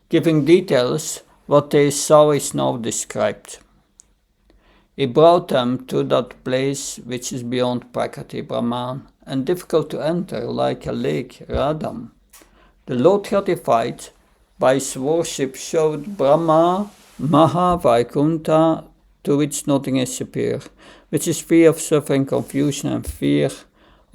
Giving details, what they saw is now described. He brought them to that place which is beyond Prakriti Brahman and difficult to enter, like a lake, Radham. The Lord gratified by his worship showed Brahma, Maha, Vaikuntha, to which nothing is superior, which is free of suffering, confusion and fear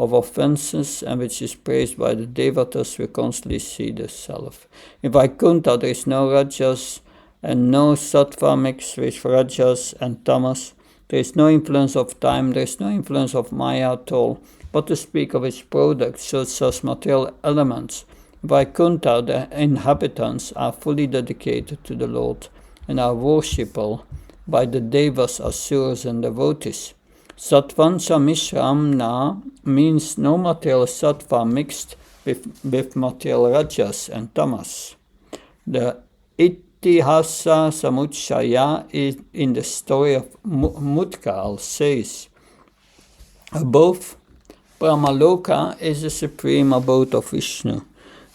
of offenses, and which is praised by the Devatas who constantly see the self. In Vaikuntha there is no Rajas and no Sattva mixed with Rajas and Tamas. There is no influence of time, there is no influence of Maya at all, but to speak of its products, such as material elements. In Vaikuntha, the inhabitants are fully dedicated to the Lord and are worshipable by the Devas, Asuras and devotees. Sattvancha Mishramna means no material sattva mixed with material rajas and tamas. The Itihasa Samuchaya in the story of Mutkal says, above Brahmaloka is the supreme abode of Vishnu.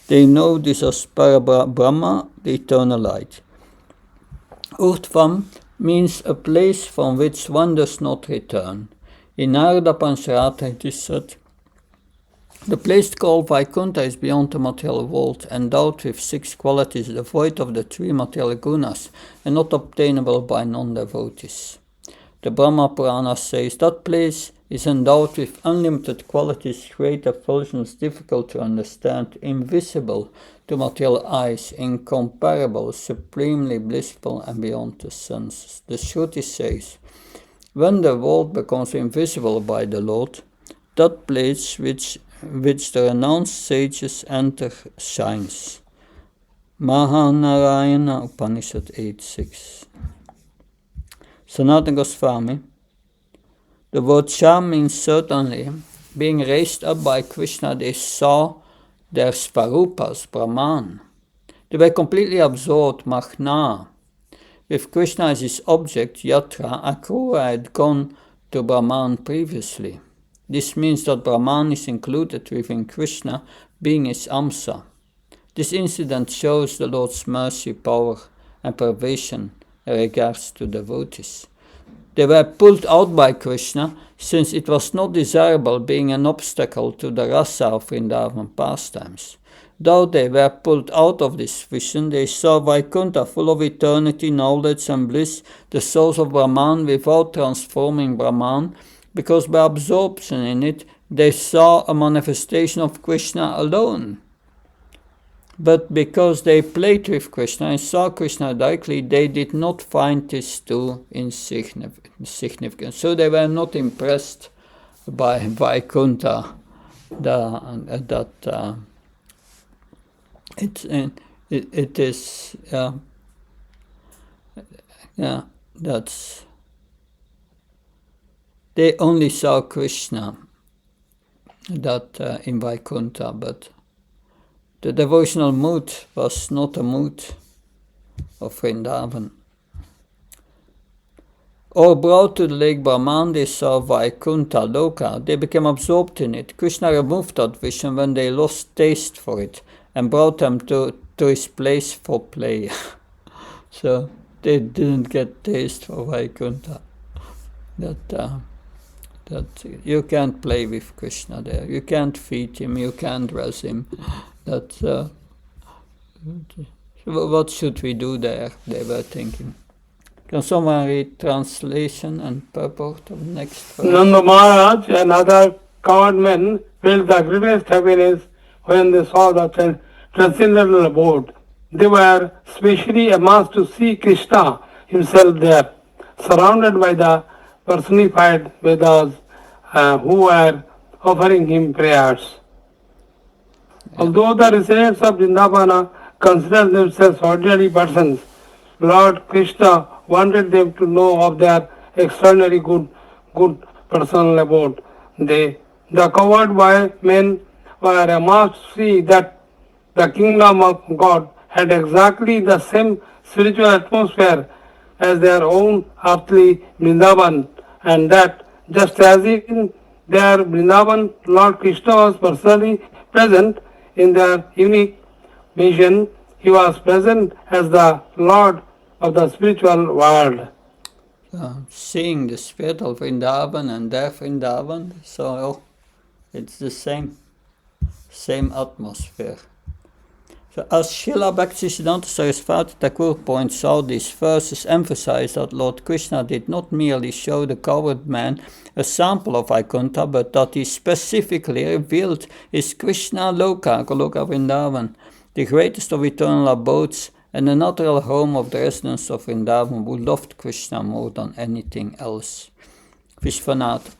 They know this as Brahma, the eternal light. Urdhvam means a place from which one does not return. In Narada Pancharatra it is said, the place called Vaikuntha is beyond the material world, endowed with 6 qualities, devoid of the 3 material gunas, and not obtainable by non-devotees. The Brahma Purana says that place is endowed with unlimited qualities, great effulgence, difficult to understand, invisible to material eyes, incomparable, supremely blissful, and beyond the senses. The Shruti says, when the world becomes invisible by the Lord, that place which the renounced sages enter shines. Mahanarayana Upanishad 8.6. Sanatana Goswami. The word Sham means certainly, being raised up by Krishna, they saw their Svarupas, Brahman. They were completely absorbed, Mahna. With Krishna as his object, Yatra, Akrura had gone to Brahman previously. This means that Brahman is included within Krishna, being his Amsa. This incident shows the Lord's mercy, power, and pervasion in regards to devotees. They were pulled out by Krishna, since it was not desirable, being an obstacle to the rasa of Vrindavan pastimes. Though they were pulled out of this vision, they saw Vaikuntha full of eternity, knowledge, and bliss, the source of Brahman, without transforming Brahman, because by absorption in it, they saw a manifestation of Krishna alone. But because they played with Krishna and saw Krishna directly, they did not find this too insignificant. So they were not impressed by Vaikuntha. They only saw Krishna in Vaikuntha, but the devotional mood was not a mood of Vrindavan. Or brought to the lake Brahman, they saw Vaikuntha Loka. They became absorbed in it. Krishna removed that vision when they lost taste for it and brought them to his place for play. So they didn't get taste for Vaikuntha. That you can't play with Krishna there. You can't feed him. You can't dress him. What should we do there? They were thinking. Can someone read translation and purport of the next verse? Nanda Maharaj and other coward men felt the greatest happiness when they saw the transcendental abode. They were specially amazed to see Krishna himself there, surrounded by the personified Vedas who were offering him prayers. Although the residents of Vrindavana considered themselves ordinary persons, Lord Krishna wanted them to know of their extraordinary good personal abode. The coward men were amazed to see that the kingdom of God had exactly the same spiritual atmosphere as their own earthly Vrindavan, and that just as in their Vrindavan, Lord Krishna was personally present in their unique vision, he was present as the Lord of the spiritual world. Seeing the spirit of Vrindavan and their Vrindavan, so it's the same atmosphere. So as Srila Bhaktisiddhanta Sarasvati Thakur points out, these verses emphasize that Lord Krishna did not merely show the coward man a sample of Vaikuntha, but that he specifically revealed his Krishna Loka, Goloka Vrindavan, the greatest of eternal abodes and the natural home of the residents of Vrindavan who loved Krishna more than anything else. Vishwanath.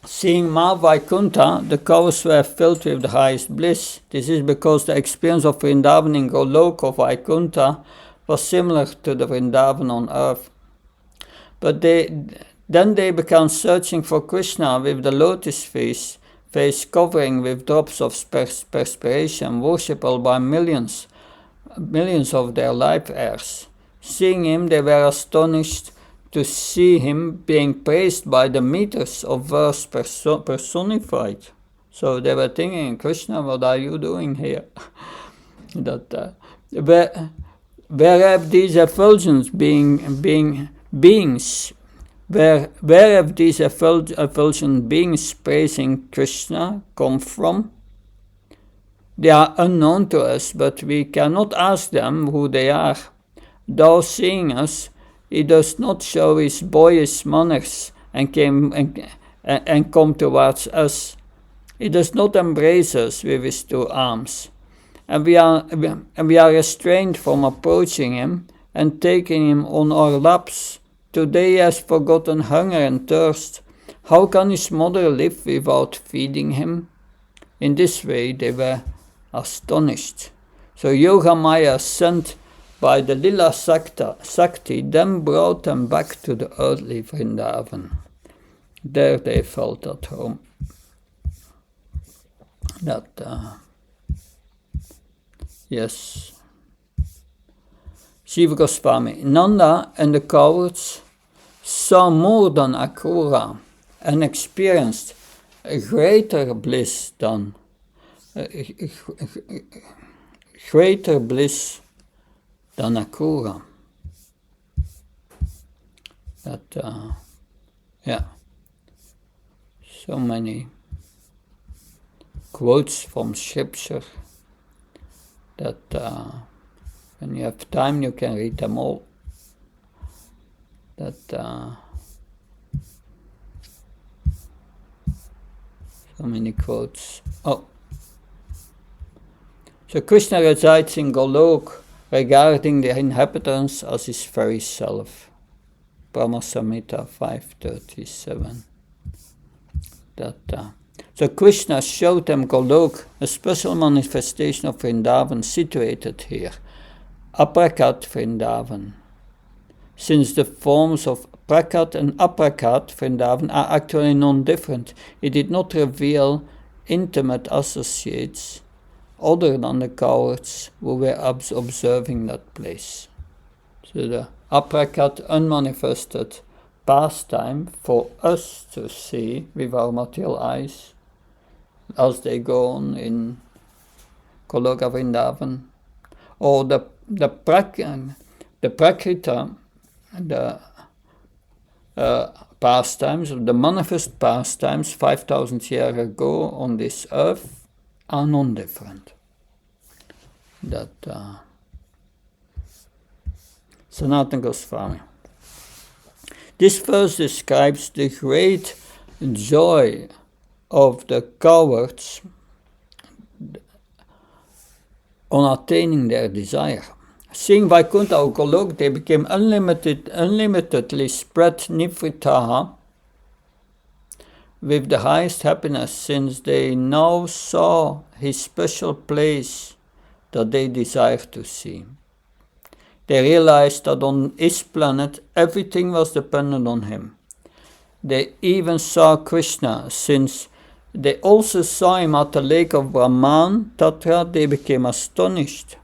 Seeing Ma Vaikuntha, the cows were filled with the highest bliss. This is because the experience of Vrindavan in Goloka of Vaikuntha was similar to the Vrindavan on earth. But then they began searching for Krishna with the lotus face covering with drops of perspiration, worshipable by millions of their life heirs. Seeing him, they were astonished to see him being praised by the meters of verse personified. So they were thinking, Krishna, what are you doing here? Where have these effulgence beings? Where have these effulgent beings praising Krishna come from? They are unknown to us, but we cannot ask them who they are. Though seeing us, he does not show his boyish manners and and come towards us. He does not embrace us with his two arms, and we are restrained from approaching him and taking him on our laps. Today he has forgotten hunger and thirst. How can his mother live without feeding him? In this way they were astonished. So Yogamaya, sent by the Lila Sakti, then brought them back to the earthly Vrindavan. There they felt at home. Yes. Shiva Goswami. Nanda and the cowards saw more than Akrura and experienced a greater bliss than Akrura. So many quotes from scripture that when you have time you can read them all. So many quotes. So Krishna resides in Golok, regarding the inhabitants as his very self. Brahma Samhita 537. So Krishna showed them Golok, a special manifestation of Vrindavan situated here, Aprakat Vrindavan. Since the forms of Prakat and Aprakat Vrindavan are actually non-different, it did not reveal intimate associates other than the cowards who were observing that place. So the Aprakat, unmanifested pastime for us to see with our material eyes as they go on in Goloka Vrindavan, or the Prakrita, the pastimes, the manifest pastimes 5,000 years ago on this earth are non-different. Sanatana Goswami. This verse describes the great joy of the cowards on attaining their desire. Seeing Vaikuntha or Golok, they became unlimitedly spread Nivritaha with the highest happiness, since they now saw his special place that they desired to see. They realized that on his planet everything was dependent on him. They even saw Krishna, since they also saw him at the lake of Brahman, Tatra. They became astonished.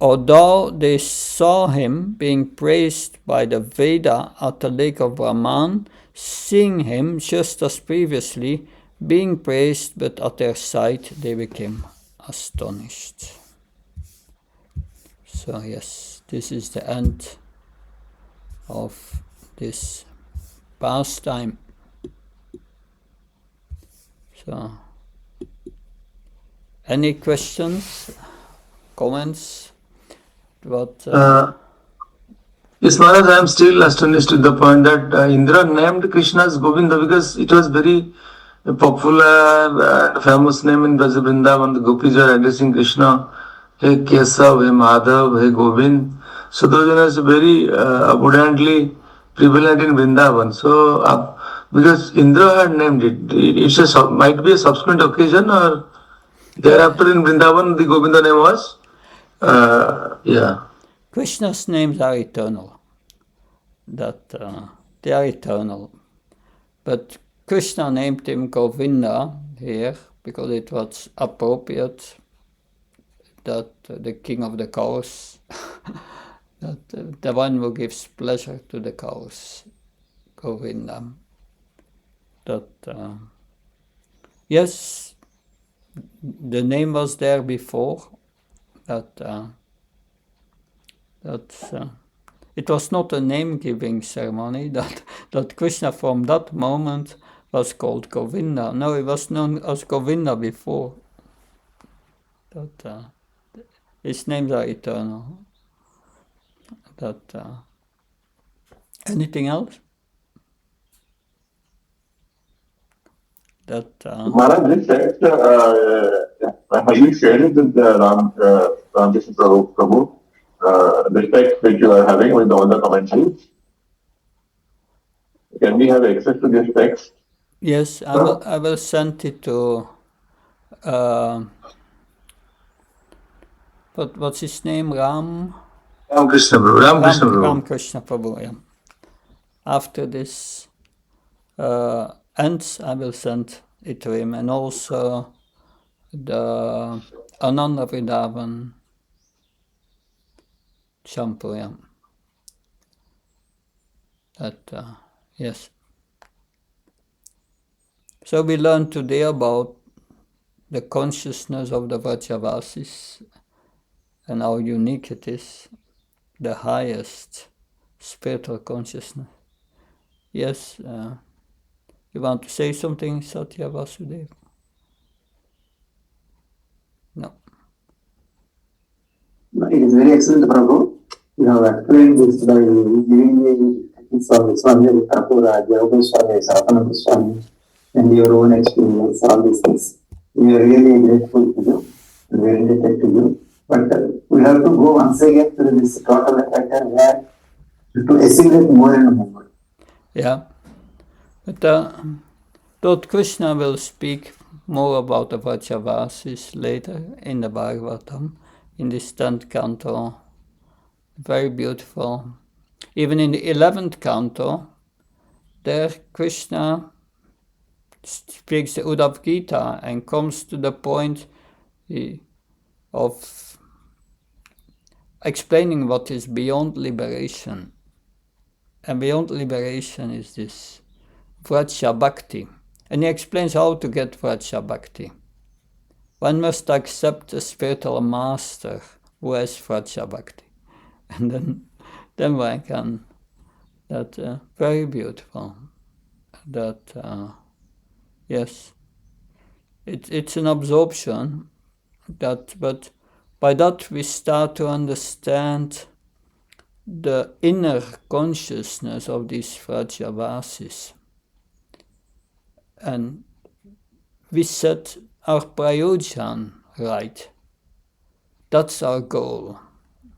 Although they saw him being praised by the Veda at the lake of Brahman, seeing him just as previously being praised, but at their sight they became astonished. So yes, this is the end of this pastime. So, any questions, comments? Yes, Maharaj, I am still astonished with the point that Indra named Krishna as Govinda because it was very popular and famous name in Braja Vrindavan. The gopis are addressing Krishna, Hey Kesav, Hey Madhav, Hey Govind. So those are very abundantly prevalent in Vrindavan. So because Indra had named it, might be a subsequent occasion, or thereafter in Vrindavan the Govinda name was Krishna's names are eternal. They are eternal. But Krishna named him Govinda here because it was appropriate that the king of the cows, that the one who gives pleasure to the cows, Govinda. Yes, the name was there before. It was not a name-giving ceremony that Krishna from that moment was called Govinda. No, he was known as Govinda before. His names are eternal. Anything else? That Maharaj, this text, have you shared it with Ramkrishna Prabhu? The text which you are having with all the commentaries? Can we have access to this text? yes, I will send it to what's his name? Ramakrishna Prabhu. Ramakrishna Prabhu. Ramakrishna Prabhu. Yeah. After this ends, I will send it to him, and also the Ananda Vrindavan shampoo. Yeah. That yes. So we learned today about the consciousness of the Vrajavasis and how unique it is, the highest spiritual consciousness. Yes, you want to say something, Satya Vasudev? No. It is very excellent, Prabhu. You have explained this by giving me Swami Thakur, Yoga Swami, Satananda Swami, and your own experience, all these things. We are really grateful to you, and we are indebted to you. But we have to go once again through this total effect and have to assimilate more and more. Yeah. But Lord Krishna will speak more about the Vrajavasis later in the Bhagavatam, in this 10th canto. Very beautiful. Even in the 11th canto, there Krishna speaks the Uddhav Gita and comes to the point of explaining what is beyond liberation. And beyond liberation is this Vraja Bhakti. And he explains how to get Vraja Bhakti. One must accept a spiritual master who has Vraja Bhakti. And then one can, that very beautiful. That, yes, it's an absorption, but by that we start to understand the inner consciousness of these Vrajavasis. And we set our prayojan right. That's our goal.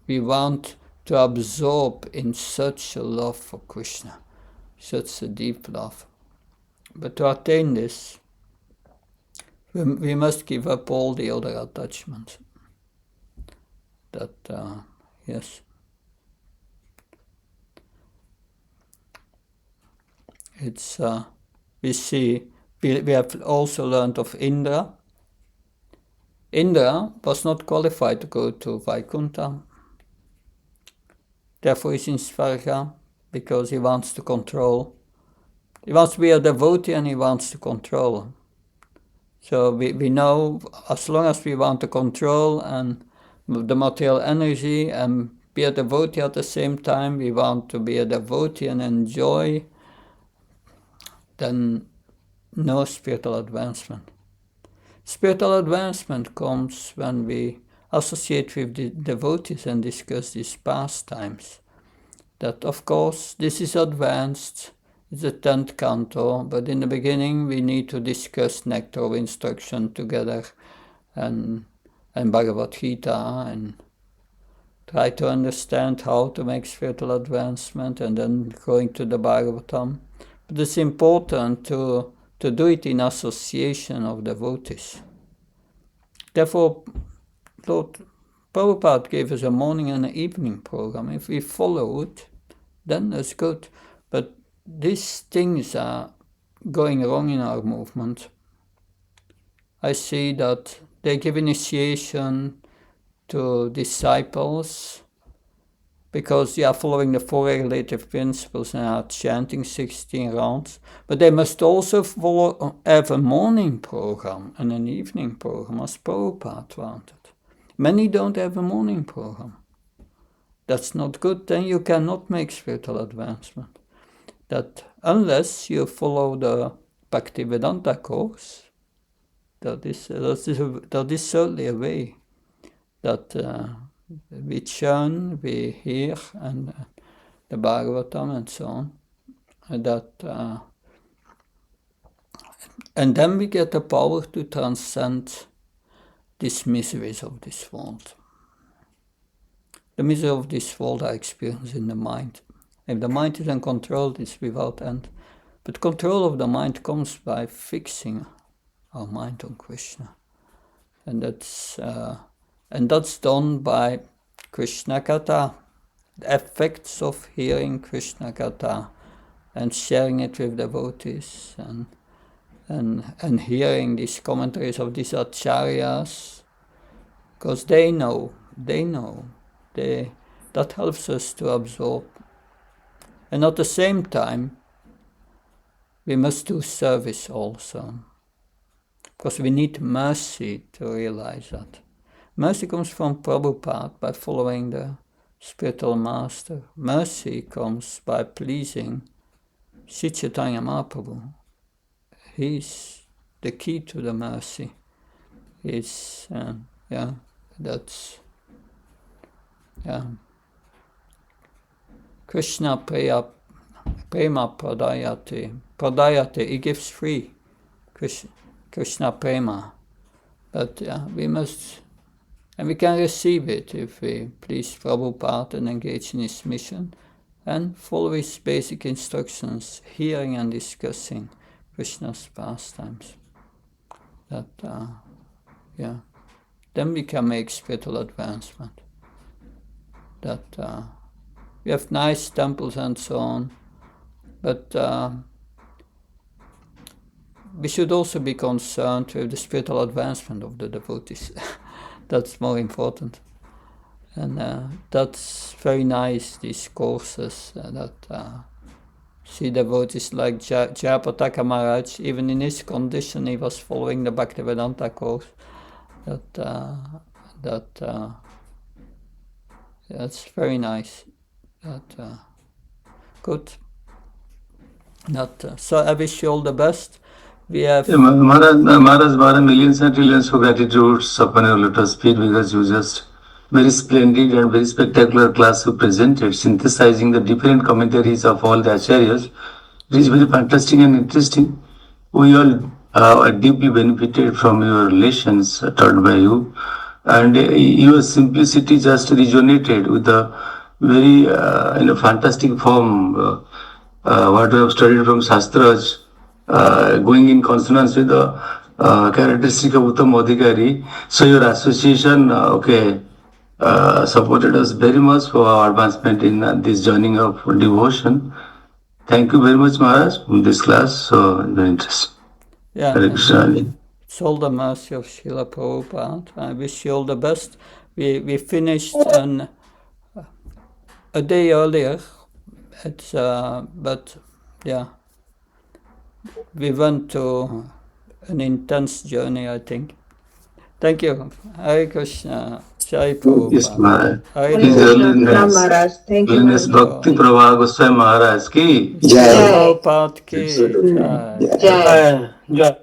We want to absorb in such a love for Krishna, such a deep love. But to attain this, we must give up all the other attachments. That, yes. It's, we see, we have also learned of Indra. Indra was not qualified to go to Vaikuntha. Therefore he's in Svarga, because he wants to control. He wants to be a devotee and he wants to control. So we know, as long as we want to control and the material energy and be a devotee at the same time, we want to be a devotee and enjoy, then no spiritual advancement. Spiritual advancement comes when we associate with the devotees and discuss these pastimes. That, of course, this is advanced, it's the 10th canto, but in the beginning we need to discuss nectar of instruction together and Bhagavad Gita and try to understand how to make spiritual advancement and then going to the Bhagavatam. But it's important to do it in association of devotees. Therefore, Lord Prabhupada gave us a morning and an evening program. If we follow it, then that's good. But these things are going wrong in our movement. I see that they give initiation to disciples because they are following the 4 regulative principles and are chanting 16 rounds. But they must also have a morning program and an evening program as Prabhupada wanted. Many don't have a morning program. That's not good. Then you cannot make spiritual advancement. That unless you follow the Bhaktivedanta course, that is certainly a way that we chant, we hear, and the Bhagavatam and so on. That And then we get the power to transcend these miseries of this world. The misery of this world I experience in the mind. If the mind is uncontrolled, it's without end. But control of the mind comes by fixing our mind on Krishna. And that's done by Krishna Katha, the effects of hearing Krishna Katha and sharing it with devotees and hearing these commentaries of these acharyas, because they know, that helps us to absorb. And at the same time, we must do service also, because we need mercy to realize that. Mercy comes from Prabhupada by following the spiritual master. Mercy comes by pleasing Sri Chaitanya Mahaprabhu. He's the key to the mercy. Krishna Prema Pradayate, he gives free. Krishna Prema. But we must, and we can receive it if we please Prabhupada and engage in his mission and follow his basic instructions, hearing and discussing Krishna's pastimes. Then we can make spiritual advancement. We have nice temples and so on, but we should also be concerned with the spiritual advancement of the devotees. That's more important. And that's very nice, these courses that see devotees like Jayapataka Maharaj, even in his condition, he was following the Bhaktivedanta course. That's very nice. Good. So I wish you all the best. We have Maharaj, millions and trillions of gratitudes upon your lotus feet, because you just very splendid and very spectacular class you presented, synthesizing the different commentaries of all the acharyas. It is very fantastic and interesting. We all are deeply benefited from your relations taught by you, and your simplicity just resonated with the very fantastic form what we have studied from Shastras, going in consonance with the characteristic of Uttam Adhikari. So your association, supported us very much for our advancement in this journey of devotion. Thank you very much, Maharaj, for this class. So very interesting. Hare Krishna. It's all the mercy of Srila Prabhupada. I wish you all the best. We finished a day earlier. We went to an intense journey, I think. Thank you. Hare Krishna. Jai Prabhupada. Yes, Maharaj. Hare Hare Krishna, Maharaj. Thank you, Maharaj. Bhakti Prabha Goswami Maharaj ki. Jai. Prabhupada ki. Jai. Jai. Jai.